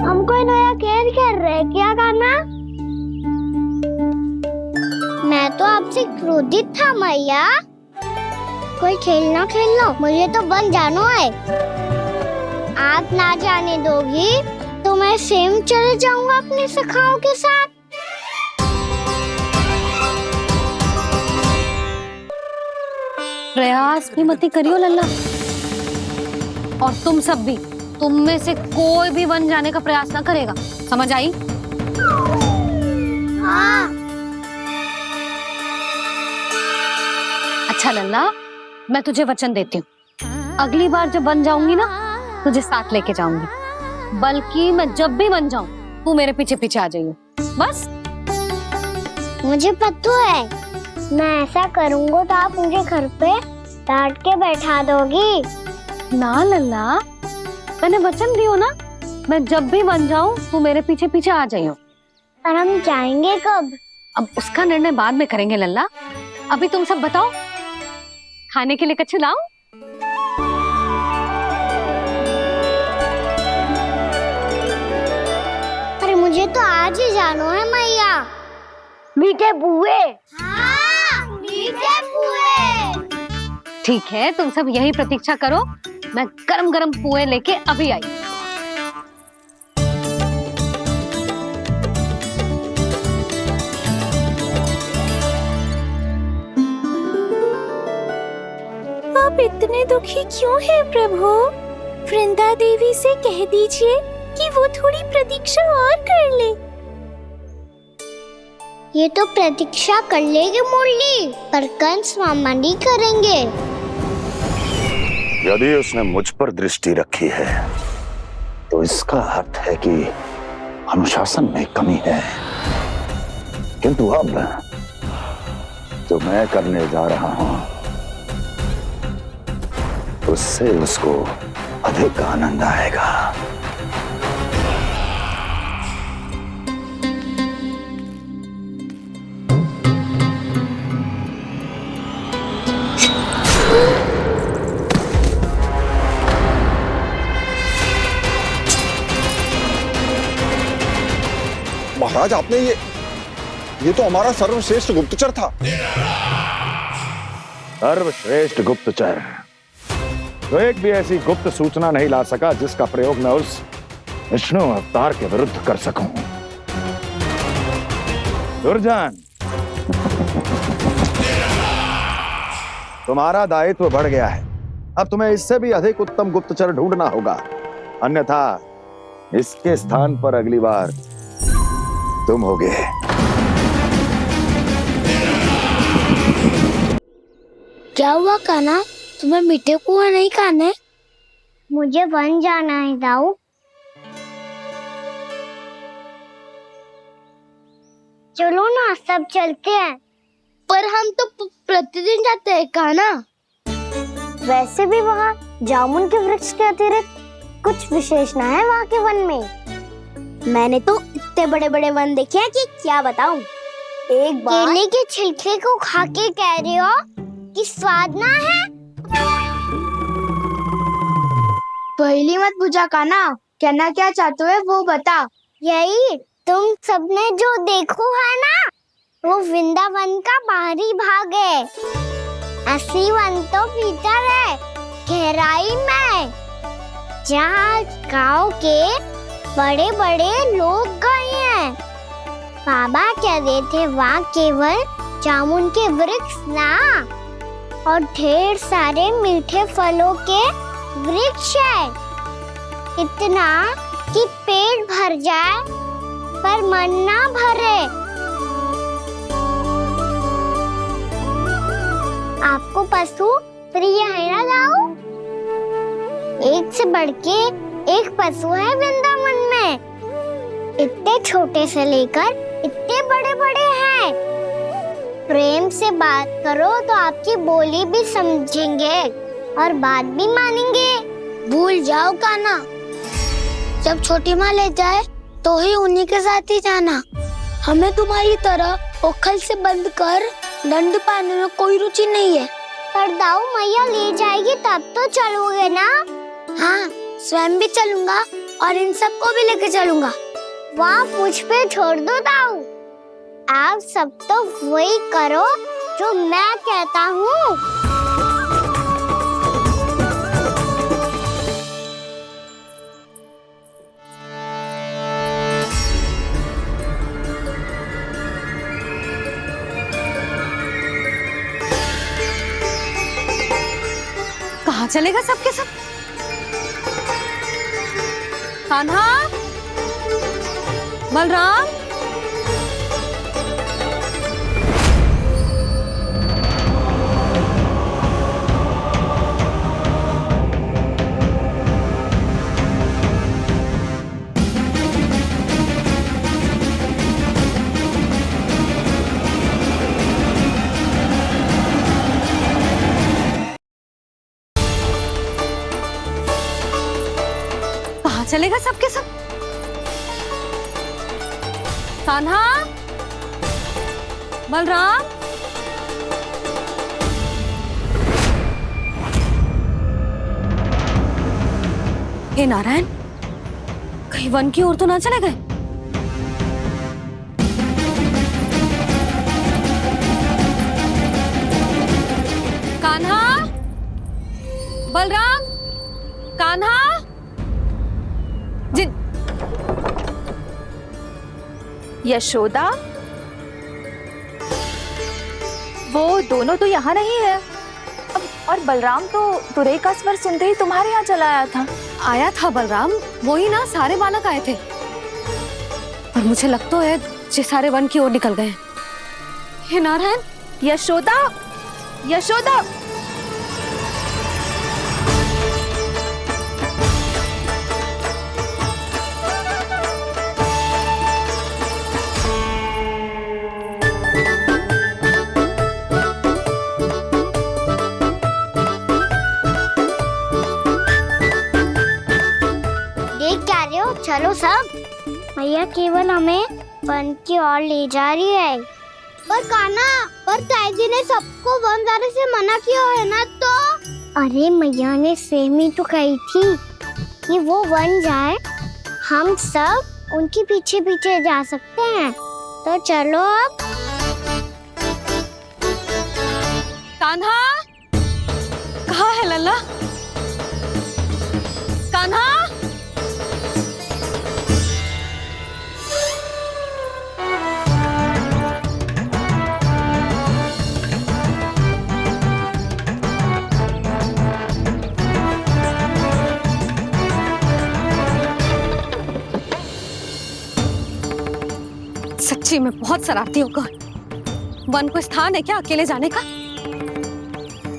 हम कोई नया खेल खेल रहे हैं क्या करना? मैं तो आपसे क्रोधित था मैया। कोई खेलना खेल लो, मुझे तो वन जाना है। आप ना जाने दोगी तो मैं स्वयं चले जाऊंगा अपने सखाओं के साथ। प्रयास भी मत करियो लल्ला, और तुम सब भी, तुम में से कोई भी वन जाने का प्रयास ना करेगा, समझ आई? हाँ। अच्छा लल्ला, मैं तुझे वचन देती हूँ, अगली बार जब वन जाऊंगी ना, तुझे साथ लेके जाऊंगी। बल्कि मैं जब भी वन जाऊं, तू मेरे पीछे पीछे आ जाइयो, बस। मुझे पता है, मैं ऐसा करूंगा तो आप मुझे घर पे डांट के बैठा दोगी। ना लल्ला, मैंने वचन दियो ना, मैं जब भी वन जाऊं तू मेरे पीछे पीछे आ जाइयो। पर हम जाएंगे कब? अब उसका निर्णय बाद में करेंगे लल्ला। अभी तुम सब बताओ, खाने के लिए कच्छु लाऊं? अरे मुझे तो आज ही जाना है मैया। मीठे पुए। हाँ, मीठे पुए। ठीक है, तुम सब यही प्रतीक्षा करो, मैं गरम गरम पुए लेके अभी आई। आप इतने दुखी क्यों हैं प्रभु? वृंदा देवी से कह दीजिए कि वो थोड़ी प्रतीक्षा और कर ले। ये तो प्रतीक्षा कर लेगी मुरली, पर कंस मामा नहीं करेंगे। यदि उसने मुझ पर दृष्टि रखी है तो इसका अर्थ है कि अनुशासन में कमी है। किंतु अब जो मैं करने जा रहा हूं उससे उसको अधिक आनंद आएगा। महाराज, आपने ये तो हमारा सर्वश्रेष्ठ गुप्तचर था। सर्वश्रेष्ठ गुप्तचर तो एक भी ऐसी गुप्त सूचना नहीं ला सका जिसका प्रयोग मैं उस विष्णु अवतार के विरुद्ध कर सकूं। दुर्जन, तुम्हारा दायित्व बढ़ गया है। अब तुम्हें इससे भी अधिक उत्तम गुप्तचर ढूंढना होगा, अन्यथा इसके स्थान पर अगली बार तुम होगे। क्या हुआ कान्हा, तुम्हें मीठे पुआ नहीं खाने? मुझे वन जाना है दाऊ। चलो ना, सब चलते हैं। पर हम तो प्रतिदिन जाते हैं कान्हा। वैसे भी वहाँ जामुन के वृक्ष के अतिरिक्त कुछ विशेष ना है वहाँ के वन में। मैंने तो इतने बड़े बड़े वन देखे हैं कि क्या बताऊं। एक बार केले के छिलके को खा के कह रहे हो कि स्वाद ना है? पहली मत पूछा कान्हा, कहना क्या चाहते हो वो बता। यही तुम सबने जो देखो है ना, वो वृंदावन का बाहरी भाग है। असली वन तो भीतर है, गहराई में, जहाँ गांव के बड़े बड़े लोग गए हैं। बाबा कह रहे थे वहाँ केवल जामुन के वृक्ष ना, और ढेर सारे मीठे फलों के वृक्ष है। इतना कि पेट भर जाए पर मन ना भरे। आपको पशु प्रिय है ना दाऊ? एक से बढ़ के एक पशु है वृंदावन में। इतने छोटे से लेकर इतने बड़े बड़े हैं। प्रेम से बात करो तो आपकी बोली भी समझेंगे और बात भी मानेंगे। भूल जाओ कान्हा, जब छोटी माँ ले जाए तो ही उन्हीं के साथ ही जाना। हमें तुम्हारी तरह ओखल से बंद कर दंड पाने में कोई रुचि नहीं है। पर दाऊ मैया ले जाएगी तब तो चलोगे ना? हाँ, स्वयं भी चलूंगा और इन सबको भी लेके चलूंगा। वहाँ मुझ पे छोड़ दो दाऊ। आप सब तो वही करो जो मैं कहता हूँ। कहाँ चलेगा सबके सब? कान्हा, बलराम, कहाँ चलेगा सबके सब? कान्हा, बलराम, हे नारायण, कहीं वन की ओर तो ना चले गए? कान्हा, बलराम, कान्हा, जिन यशोदा, वो दोनों तो यहाँ नहीं है। अब और बलराम तो तुरई का स्वर सुनते ही तुम्हारे यहाँ चला आया था। आया था बलराम, वही ना सारे बालक आए थे, पर मुझे लगता है ये सारे वन की ओर निकल गए। हे नारायण, यशोदा, यशोदा, देख क्या रहे हो? चलो सब। मैया केवल हमें वन की ओर ले जा रही है। पर कान्हा, पर ताईजी ने सबको वन जाने से मना किया है ना तो? अरे मैया ने सेम ही तो कही थी कि वो वन जाए, हम सब उनके पीछे पीछे जा सकते हैं। तो चलो अब। कान्हा, कहाँ है लल्ला? कान्हा, सच्ची में बहुत शरारती होकर। वन को स्थान है क्या अकेले जाने का?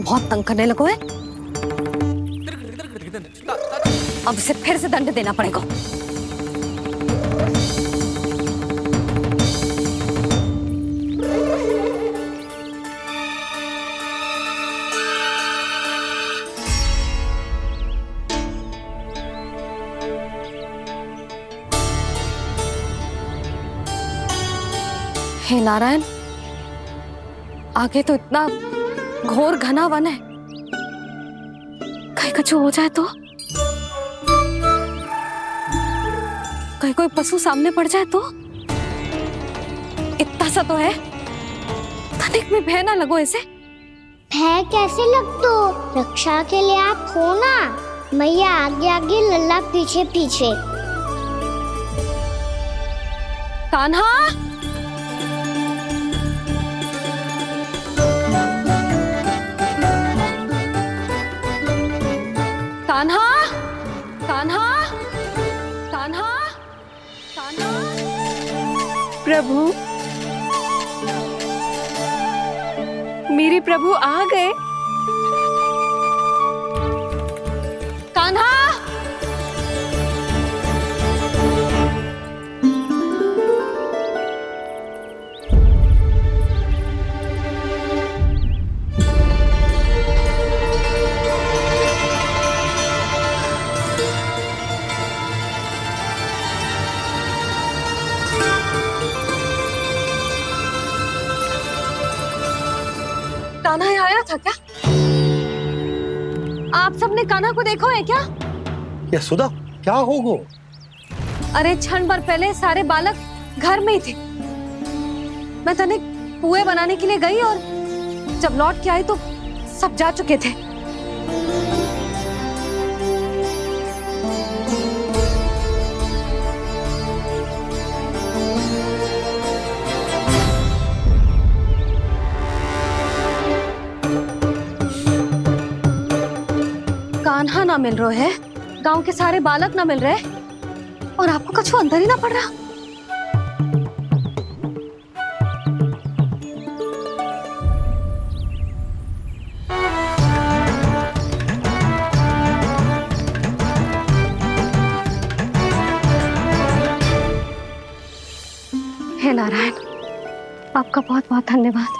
बहुत तंग करने लगो है। अब इसे फिर से दंड देना पड़ेगा। हे नारायण, आगे तो इतना घोर घना वन है, कहीं कुछ हो जाए तो? कहीं कोई पशु सामने पड़ जाए तो? इतना सा तो है, तनिक में भय ना लगो ऐसे। भय कैसे लग तो? रक्षा के लिए आप हो ना। मैया आगे आगे, लल्ला पीछे पीछे। कान्हा, कान्हा, कान्हा, कान्हा, कान्हा। प्रभु, मेरे प्रभु आ गए। कान्हा, कान्हा यहाँ आया था क्या? आप सबने कान्हा को देखो है क्या? यशोदा, क्या होगा? अरे क्षण भर पहले सारे बालक घर में ही थे। मैं तनिक पुए बनाने के लिए गई और जब लौट के आई तो सब जा चुके थे। कान्हा ना मिल रहे है, गांव के सारे बालक ना मिल रहे, और आपको कछु अंदर ही ना पड़ रहा। हे नारायण, आपका बहुत बहुत धन्यवाद।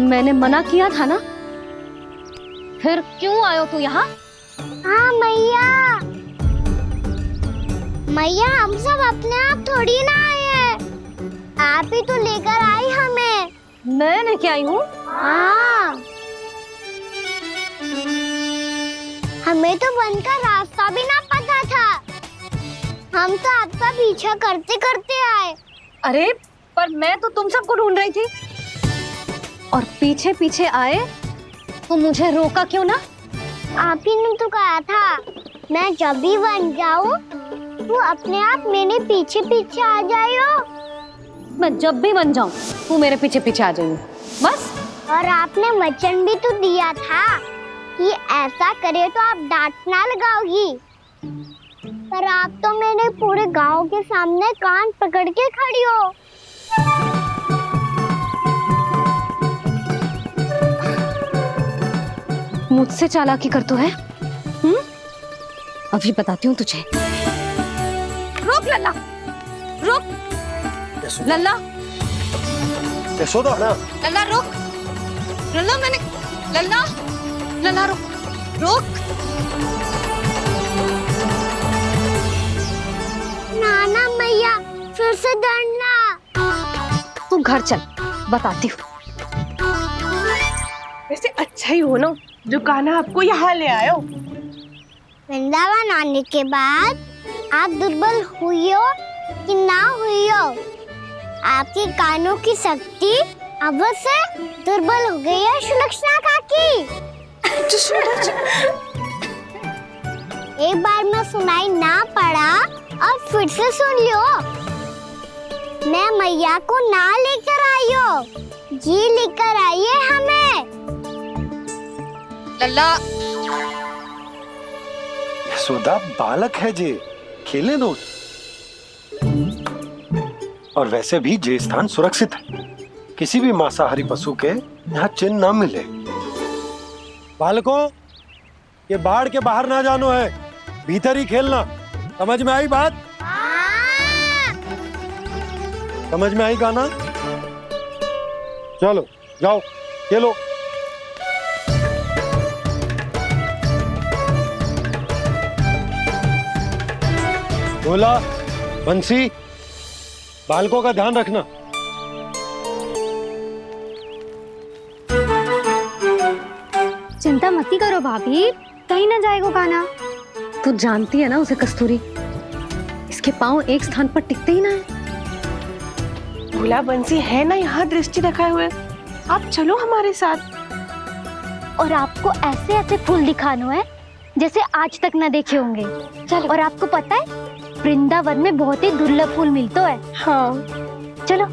मैंने मना किया था ना, फिर क्यों आयो तू यहाँ? हाँ मैया, मैया हम सब अपने आप थोड़ी ना आए हैं, आप ही तो लेकर आई हमें। मैं लेके आई हूँ? हाँ, हमें तो वन का रास्ता भी ना पता था, हम तो आपका पीछा करते करते आए। अरे पर मैं तो तुम सबको ढूंढ रही थी, और पीछे पीछे आए तो मुझे रोका क्यों ना? आप ही ने तो कहा था मैं जब भी बन जाऊं तू अपने आप मेरे पीछे पीछे आ जाइयो। मैं जब भी बन जाऊं तू मेरे पीछे पीछे आ जाइयो, बस। और आपने वचन भी तो दिया था कि ऐसा करे तो आप डांट ना लगाओगी, पर आप तो मेरे पूरे गांव के सामने कान पकड़ के खड़ी हो। मुझसे चालाकी कर तो है? अभी बताती हूँ तुझे। रुक लल्ला, रुक लल्ला, यशोदा ना, लल्ला रुक, लल्ला मैंने, लल्ला, लल्ला रुक, रुक। नाना मैया फिर से डरना। तू घर चल, बताती हूँ। वैसे अच्छा ही हो ना जो कान्हा आपको यहाँ ले आयो। वृंदावन आने के बाद आप दुर्बल हुई हो कि ना हुई हो, आपके कानों की शक्ति अब से दुर्बल हो गई है सुलक्षणा काकी। एक बार में सुनाई ना पड़ा और फिर से सुन लियो। मैं मैया को ना लेकर आई हो, जी लेकर आई है हमें। लल्ला, यशोदा बालक है जे, खेले दो। और वैसे भी जे स्थान सुरक्षित है, किसी भी मांसाहारी पशु के यहाँ चिन्ह ना मिले। बालकों, ये बाढ़ के बाहर ना जानो है, भीतर ही खेलना। समझ में आई बात? समझ में आई गाना? चलो जाओ खेलो। बोला बंसी, बालकों का ध्यान रखना। चिंता मत करो भाभी, कहीं ना जाएगा कान्हा। तू जानती है ना उसे कस्तूरी, इसके पांव एक स्थान पर टिकते ही ना है। भोला बंसी है ना यहाँ दृष्टि रखाए हुए, आप चलो हमारे साथ। और आपको ऐसे ऐसे फूल दिखाना है जैसे आज तक न देखे होंगे। चलो। और आपको पता है वृंदावन में बहुत ही दुर्लभ फूल मिलते हैं। हाँ चलो।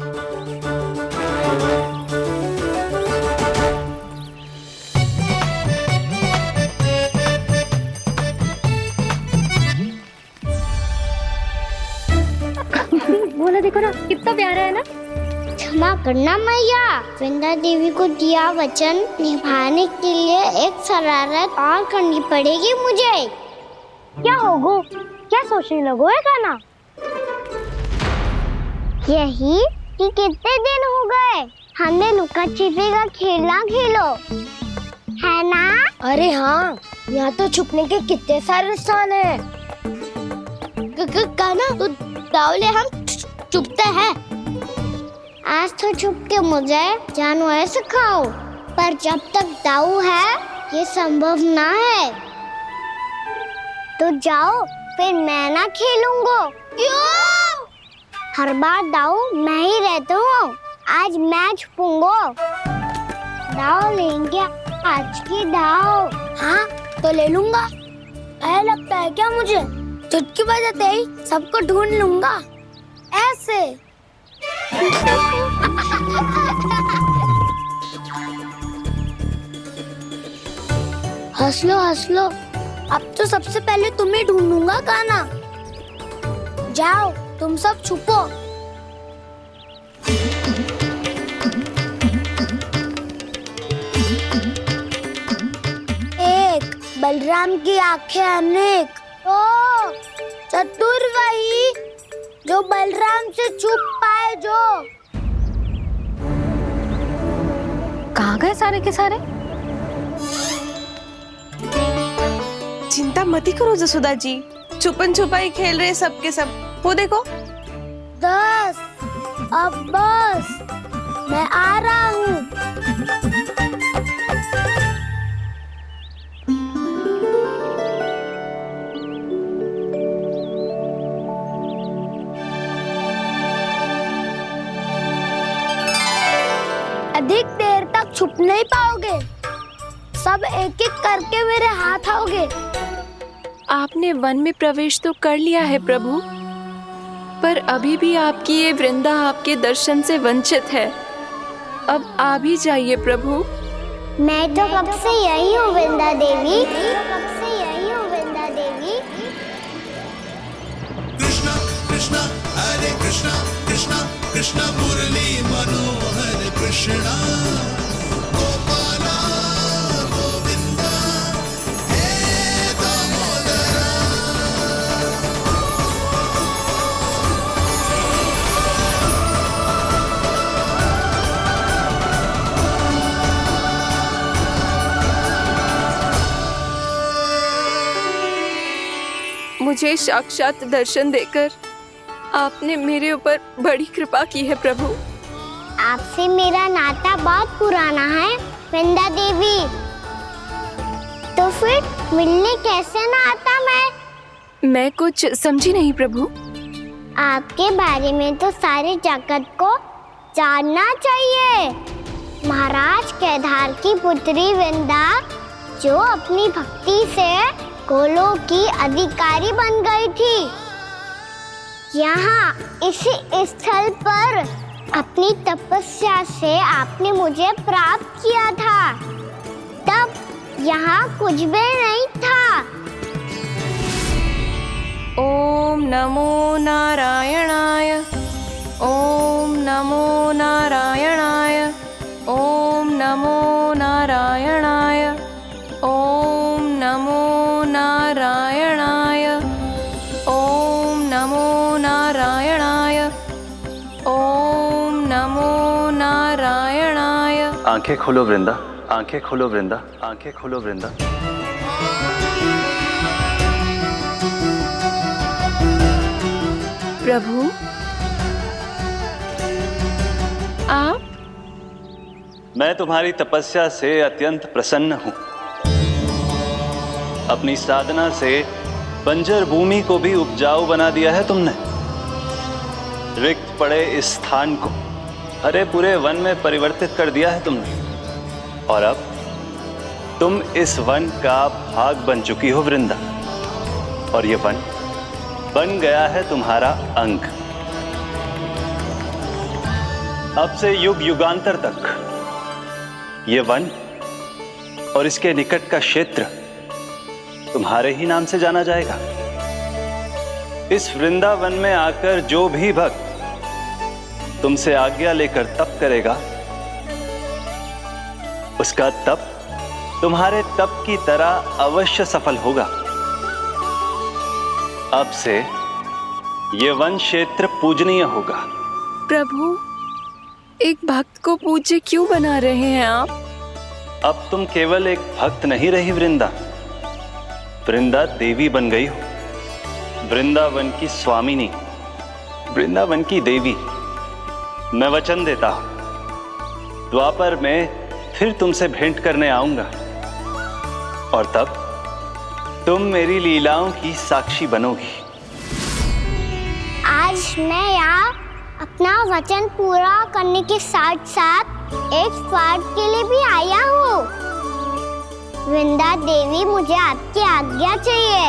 बोला देखो ना कितना प्यारा है ना। क्षमा करना मैया, वृंदा देवी को दिया वचन निभाने के लिए एक शरारत और करनी पड़ेगी मुझे। क्या होगो? क्या सोचने लगो है कान्हा? यही कि कितने दिन हो गए हमने लुका छिपी का खेलना खेलो, है ना? अरे हाँ, यहाँ तो छुपने के कितने सारे स्थान है। कान्हा तो दावले हम छुपते हैं। आज तो छुप के मुझे जानवर सिखाओ, पर जब तक दाऊ है ये संभव ना है। तो जाओ, फिर मैं ना खेलूंगा। क्यों? हर बार दाऊ मैं ही रहता हूँ, आज मैं छुपूंगा। दाऊ लेंगे आज की दाऊ। हाँ तो ले लूंगा। ऐसा लगता है क्या मुझे? चुटकी बजाते ही सबको ढूंढ लूंगा ऐसे। हंस लो, अब तो सबसे पहले तुम्हें ढूंढूंगा कान्हा। जाओ तुम सब छुपो। एक, बलराम की आंखें अनेक। ओ, चतुर वही जो बलराम से छुप पाए जो। कहा कहाँ गए सारे के सारे? चिंता मत ही करो जसोदा जी, छुपन छुपाई खेल रहे सब के सब। वो देखो। 10 अब बस, मैं आ रहा हूँ। अधिक देर तक छुप नहीं पाओगे, सब एक एक करके मेरे हाथ आओगे। आपने वन में प्रवेश तो कर लिया है प्रभु, पर अभी भी आपकी ये वृंदा आपके दर्शन से वंचित है। अब आ भी जाइए प्रभु। मैं तो कब से यही हूँ वृंदा देवी, कब से यही हूँ वृंदा देवी। कृष्णा कृष्णा हरे कृष्णा, कृष्णा कृष्णा मुरली मनोहर कृष्णा, गोपाला गोविंदा हे दामोदरा। मुझे साक्षात दर्शन देकर आपने मेरे ऊपर बड़ी कृपा की है प्रभु। आपसे मेरा नाता बहुत पुराना है वृंदा देवी, तो फिर मिलने कैसे ना आता मैं कुछ समझी नहीं प्रभु। आपके बारे में तो सारे जगत को जानना चाहिए। महाराज केदार की पुत्री वृंदा, जो अपनी भक्ति से गोलों की अधिकारी बन गई थी, यहाँ इसी स्थल पर अपनी तपस्या से आपने मुझे प्राप्त किया था। तब यहाँ कुछ भी नहीं था। ओम नमो नारायणाय, ओम नमो नारायणाय, ओम नमो नारायणाय, ओम नमो नारायणाय, ओम नमो नारायणाय, ओम नमो नारायणाय। आंखें खोलो वृंदा, आंखें खोलो वृंदा, आंखें खोलो वृंदा। प्रभु आप? मैं तुम्हारी तपस्या से अत्यंत प्रसन्न हूं। अपनी साधना से बंजर भूमि को भी उपजाऊ बना दिया है तुमने। रिक्त पड़े इस स्थान को हरे पूरे वन में परिवर्तित कर दिया है तुमने, और अब तुम इस वन का भाग बन चुकी हो वृंदा, और ये वन बन गया है तुम्हारा अंग। अब से युग युगांतर तक ये वन और इसके निकट का क्षेत्र तुम्हारे ही नाम से जाना जाएगा। इस वृंदावन में आकर जो भी भक्त तुमसे आज्ञा लेकर तप करेगा, उसका तप तुम्हारे तप की तरह अवश्य सफल होगा। अब से ये वन क्षेत्र पूजनीय होगा। प्रभु, एक भक्त को पूज्य क्यों बना रहे हैं आप? अब तुम केवल एक भक्त नहीं रही वृंदा, वृंदा देवी बन गई हो। वृंदावन की स्वामिनी, वृंदावन की देवी। मैं वचन देता हूं, द्वापर में फिर तुमसे भेंट करने आऊंगा, और तब तुम मेरी लीलाओं की साक्षी बनोगी। आज मैं यहाँ अपना वचन पूरा करने के साथ साथ एक स्वार्थ के लिए भी आया हूँ। वृंदा देवी, मुझे आपकी आज्ञा चाहिए।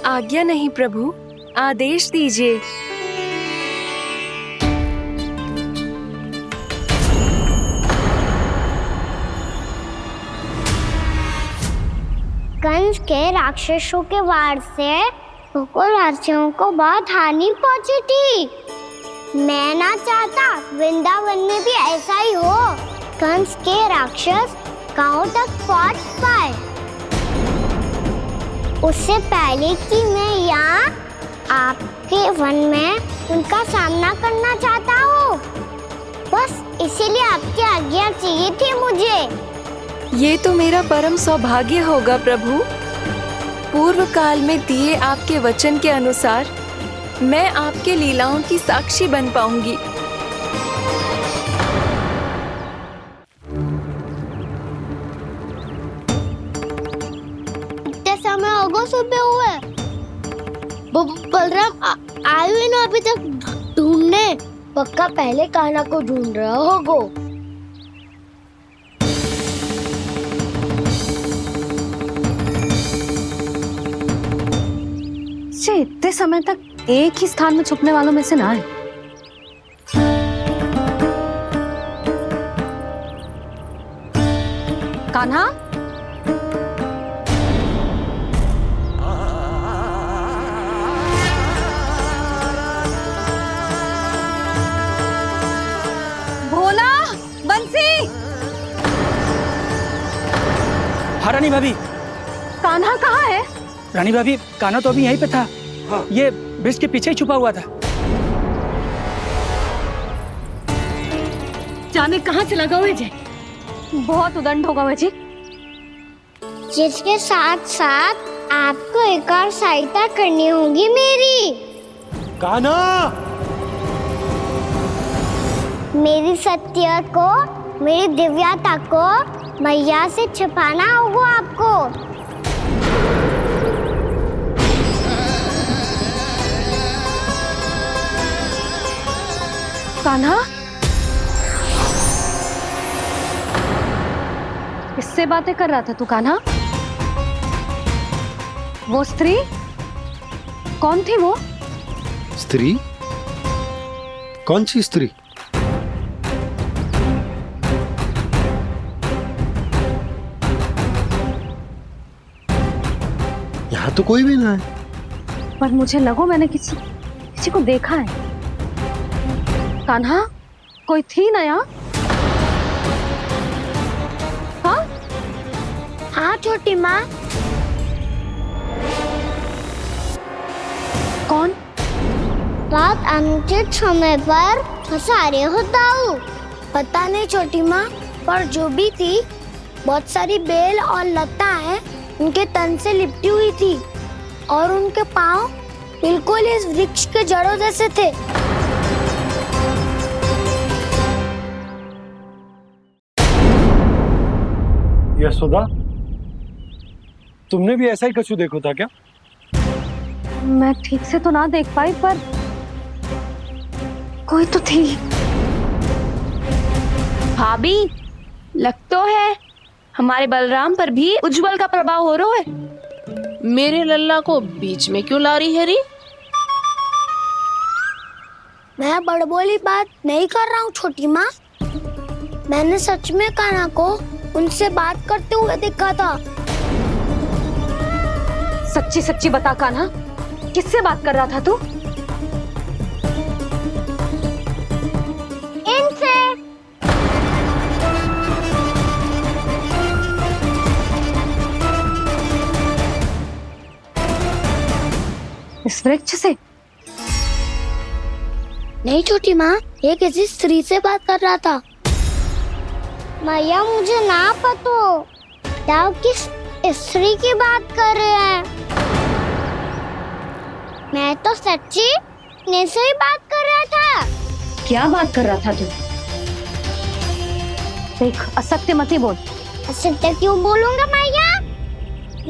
आज्ञा नहीं प्रभु, आदेश दीजिए। कंस के राक्षसों के वार से गोकुलवासियों को बहुत हानि पहुंची थी। मैं ना चाहता वृंदावन में भी ऐसा ही हो। कंस के राक्षस गांव तक पहुंच पाए, उससे पहले कि मैं यहाँ आपके वन में उनका सामना करना चाहता हूँ। बस इसीलिए आपकी आज्ञा चाहिए थी मुझे। ये तो मेरा परम सौभाग्य होगा प्रभु। पूर्व काल में दिए आपके वचन के अनुसार मैं आपके लीलाओं की साक्षी बन पाऊंगी। इतने समय होगा सुबह हुए, बलराम आए हुए ना अभी तक ढूंढने। पक्का पहले कान्हा को ढूंढ रहा होगो। इतने समय तक एक ही स्थान में छुपने वालों में से ना है। कान्हा, भोला, बंसी। हाँ रानी भाभी। कान्हा कहाँ है? रानी भाभी, कान्हा तो अभी यहीं पे था। हाँ। ये ब्रिज के पीछे ही छुपा हुआ था। जाने कहाँ चला गया है जी? बहुत उदंड होगा वह जी। जिसके साथ साथ आपको एक और सहायता करनी होगी मेरी। कान्हा, मेरी सत्य को, मेरी दिव्यता को मैया से छिपाना होगा आपको। कान्हा, किससे बातें कर रहा था तू कान्हा? वो स्त्री कौन थी? वो स्त्री? कौन सी स्त्री? यहाँ तो कोई भी ना है। पर मुझे लगो मैंने किसी को देखा है। कान्हा, कोई थी ना यहाँ? हाँ? हाँ छोटी माँ। कौन? रात अनुचित समय पर फंसारे होता हूँ। पता नहीं छोटी माँ, पर जो भी थी, बहुत सारी बेल और लता है उनके तन से लिपटी हुई थी और उनके पाँव बिल्कुल इस वृक्ष के जड़ों जैसे थे। यशोदा, तुमने भी ऐसा ही कछु देखा था क्या? मैं ठीक से तो ना देख पाई, पर कोई तो थी। भाभी, लग तो है हमारे बलराम पर भी उज्जवल का प्रभाव हो रहा है। मेरे लल्ला को बीच में क्यों ला रही है री? मैं बड़बोली बात नहीं कर रहा हूँ छोटी माँ। मैंने सच में कान्हा को उनसे बात करते हुए देखा था। सच्ची सच्ची बता कान्हा, किससे बात कर रहा था तू? इनसे। इस वृक्ष से? नहीं छोटी माँ, ये किसी स्त्री से बात कर रहा था। मैया मुझे ना पतो क्या किस स्त्री की बात कर रहे हैं। मैं तो सच्ची ने से ही बात कर रहा था। क्या बात कर रहा था तू? देख, असत्य मत ही बोल। असत्य क्यों बोलूंगा मैया?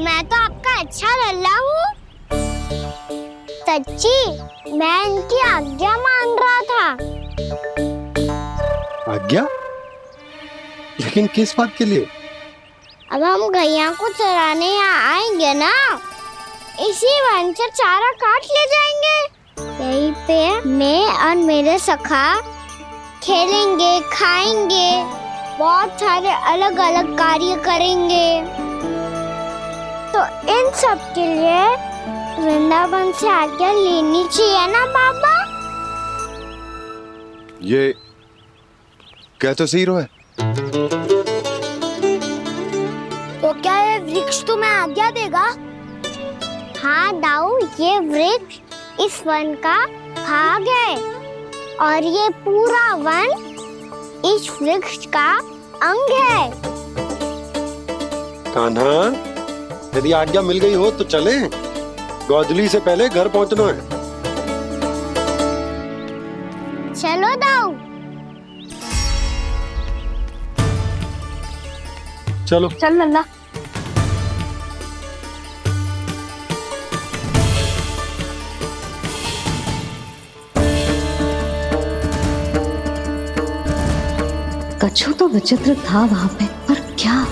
मैं तो आपका अच्छा लल्ला हूँ। सच्ची मैं इनकी आज्ञा मान रहा था। आज्ञा? लेकिन किस बात के लिए? अब हम गैया को चराने यहाँ आएंगे ना, इसी वन से चारा काट ले जाएंगे। यहीं पे मैं और मेरे सखा खेलेंगे, खाएंगे, बहुत सारे अलग अलग कार्य करेंगे। तो इन सब के लिए वृंदावन से आज्ञा लेनी चाहिए ना बाबा? ये कह तो सही रहा है। तो क्या ये वृक्ष तुम्हें आज्ञा देगा? हाँ दाऊ, ये वृक्ष इस वन का भाग है और ये पूरा वन इस वृक्ष का अंग है। कान्हा, यदि आज्ञा मिल गई हो तो चलें। गोधूली से पहले घर पहुंचना है। चलो दाऊ। चलो चल लल्ला। कछु तो विचित्र था वहां पे, पर क्या?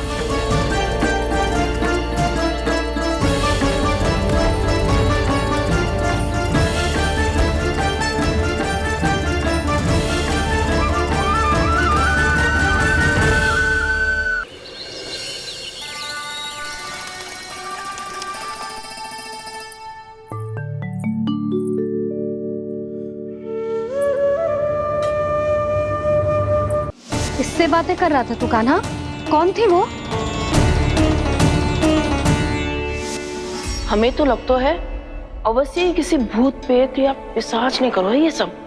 किससे बातें कर रहा था तू कान्हा? कौन थे वो? हमें तो लगता है अवश्य ही किसी भूत प्रेत या पिशाच ने करो है ये सब।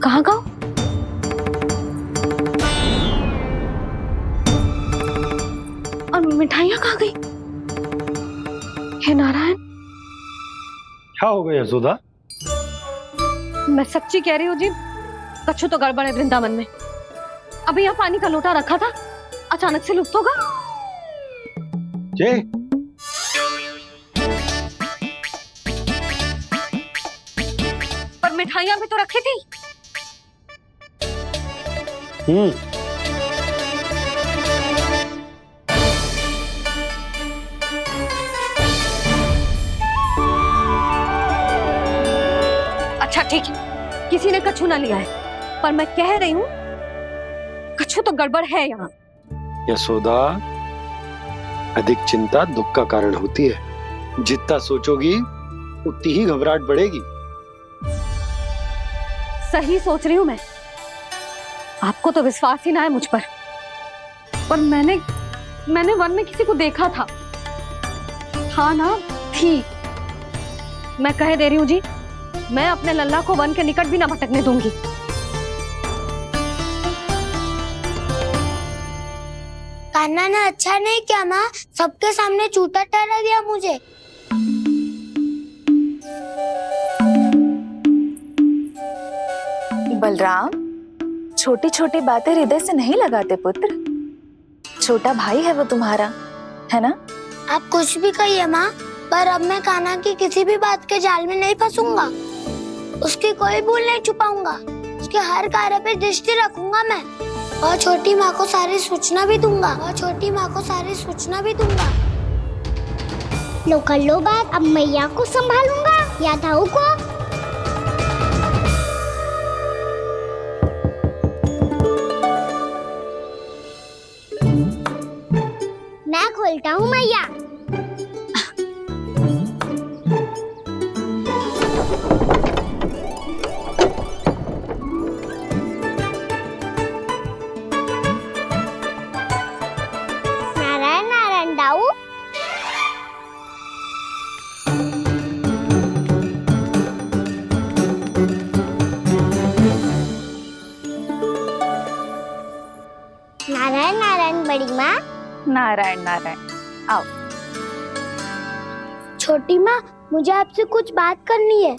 कहाँ गाँव? और मिठाइयाँ कहाँ गई? हे नारायण, क्या हो गया यशोदा? मैं सच्ची कह रही हूँ जी, कछु तो गड़बड़ है वृंदावन में। अभी यहाँ पानी का लोटा रखा था, अचानक से लुप्त होगा। जे पर मिठाइयाँ भी तो रखी थी। अच्छा ठीक है, किसी ने कछु ना लिया है, पर मैं कह रही हूँ कछु तो गड़बड़ है यहाँ। यशोदा, अधिक चिंता दुख का कारण होती है। जितना सोचोगी उतनी ही घबराहट बढ़ेगी। सही सोच रही हूँ मैं। आपको तो विश्वास ही ना है मुझ पर मैंने वन में किसी को देखा था। हाँ ना, थी। मैं कह दे रही हूँ जी, मैं अपने लल्ला को वन के निकट भी ना भटकने दूंगी। कान्हा ने अच्छा नहीं किया माँ, सबके सामने चूता ठहरा दिया मुझे। बलराम, छोटी छोटी बातें हृदय से नहीं लगाते पुत्र। छोटा भाई है वो तुम्हारा, है ना? आप कुछ भी कहिए माँ, पर अब मैं कान्हा की किसी भी बात के जाल में नहीं फंसूंगा। उसकी कोई भूल नहीं छुपाऊंगा। उसके हर कार्य पे दृष्टि रखूंगा मैं, और छोटी माँ को सारी सूचना भी दूंगा। लो कर लो बात, अब मैया को संभालूंगा या दाऊ को। मैं खोलता हूँ मैया। नारायण नारायण दाऊ। नारायण नारायण बड़ी माँ। नारायण नारायण, आओ। छोटी माँ, मुझे आपसे कुछ बात करनी है।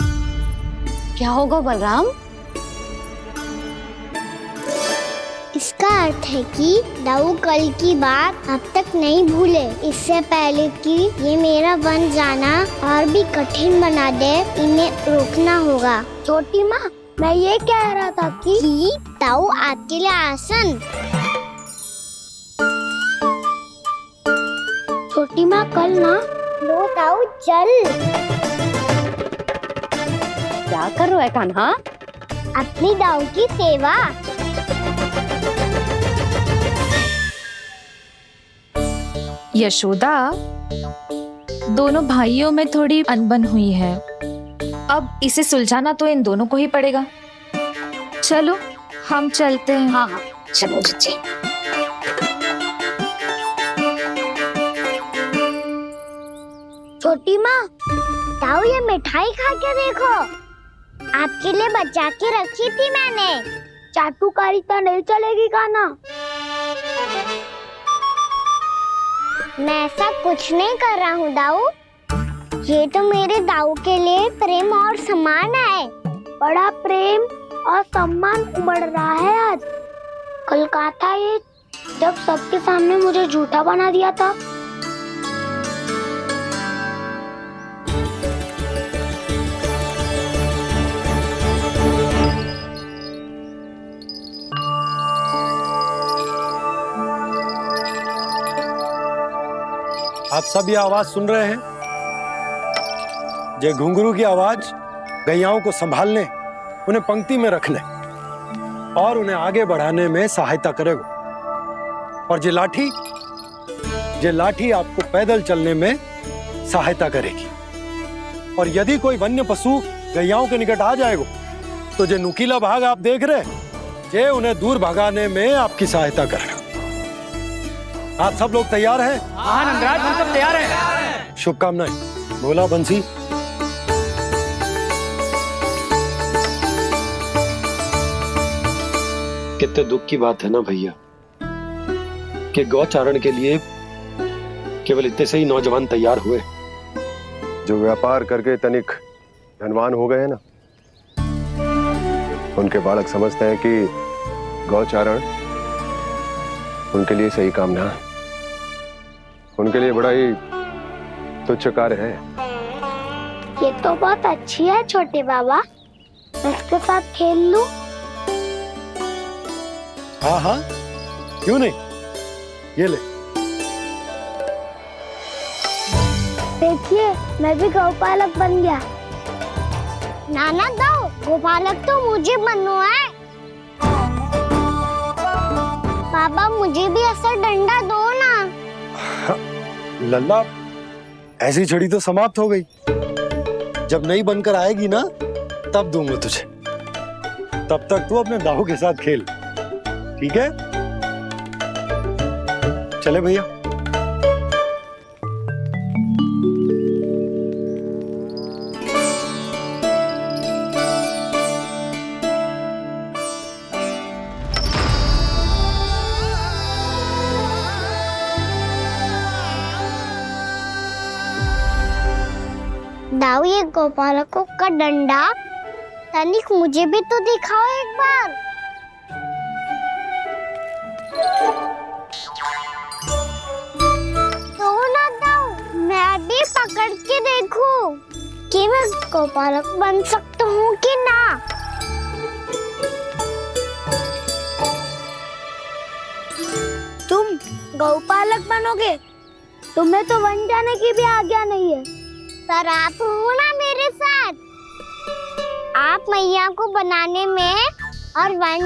क्या होगा बलराम? इसका अर्थ है कि दाऊ कल की बात अब तक नहीं भूले। इससे पहले कि ये मेरा वन जाना और भी कठिन बना दे, इन्हें रोकना होगा। छोटी माँ, मैं ये कह रहा था कि दाऊ आपके लिए आसन। छोटी माँ, कल ना लो दाऊ चल। क्या कर रहा है कान्हा? अपनी दाऊ की सेवा। यशोदा, दोनों भाइयों में थोड़ी अनबन हुई है। अब इसे सुलझाना तो इन दोनों को ही पड़ेगा। चलो हम चलते हैं। हाँ हाँ चलो जी। छोटी माँ, ताऊ ये मिठाई खा के देखो, आपके लिए बचा के रखी थी मैंने। चाटुकारिता नहीं चलेगी खाना। मैं ऐसा कुछ नहीं कर रहा हूँ दाऊ, ये तो मेरे दाऊ के लिए प्रेम और सम्मान है। बड़ा प्रेम और सम्मान उमड़ रहा है आज। कल कहा था ये, जब सबके सामने मुझे झूठा बना दिया था। आप सब ये आवाज सुन रहे हैं? ये घुंघरू की आवाज गैयाओं को संभालने, उन्हें पंक्ति में रखने और उन्हें आगे बढ़ाने में सहायता करेगा। और ये लाठी आपको पैदल चलने में सहायता करेगी। और यदि कोई वन्य पशु गैयाओं के निकट आ जाएगा तो जो नुकीला भाग आप देख रहे हैं, ये उन्हें दूर भगाने में आपकी सहायता करेगा। आप सब लोग तैयार हैं? हाँ नंदराज, हम सब तैयार हैं। शुभकामनाएं। बोला बंसी। कितने दुख की बात है ना भैया कि गौचारण के लिए केवल इतने से ही नौजवान तैयार हुए। जो व्यापार करके तनिक धनवान हो गए हैं ना, उनके बालक समझते हैं कि गौचारण उनके लिए सही काम ना है। उनके लिए बड़ा ही तुच्छ कार्य है। ये तो बहुत अच्छी है छोटे बाबा, मैं इसके साथ खेल लूं? हाँ हाँ क्यों नहीं, ये ले। देखिए मैं भी गौपालक बन गया। नाना दाऊ, गौपालक तो मुझे बनना है। बाबा मुझे भी ऐसा डंडा दो ना। लल्ला, ऐसी छड़ी तो समाप्त हो गई। जब नई बनकर आएगी ना तब दूंगा तुझे। तब तक तू अपने दाऊ के साथ खेल, ठीक है? चले भैया। दाऊ, ये गोपालकों का डंडा तनिक मुझे भी तो दिखाओ एक बार। तो ना दाऊ, मैं भी पकड़ के देखूं कि मैं गोपालक बन सकता हूँ कि ना। तुम गौपालक बनोगे? तुम्हें तो बन जाने की भी आज्ञा नहीं है। पर आप हो ना मेरे साथ, आप मैया को बनाने में और वन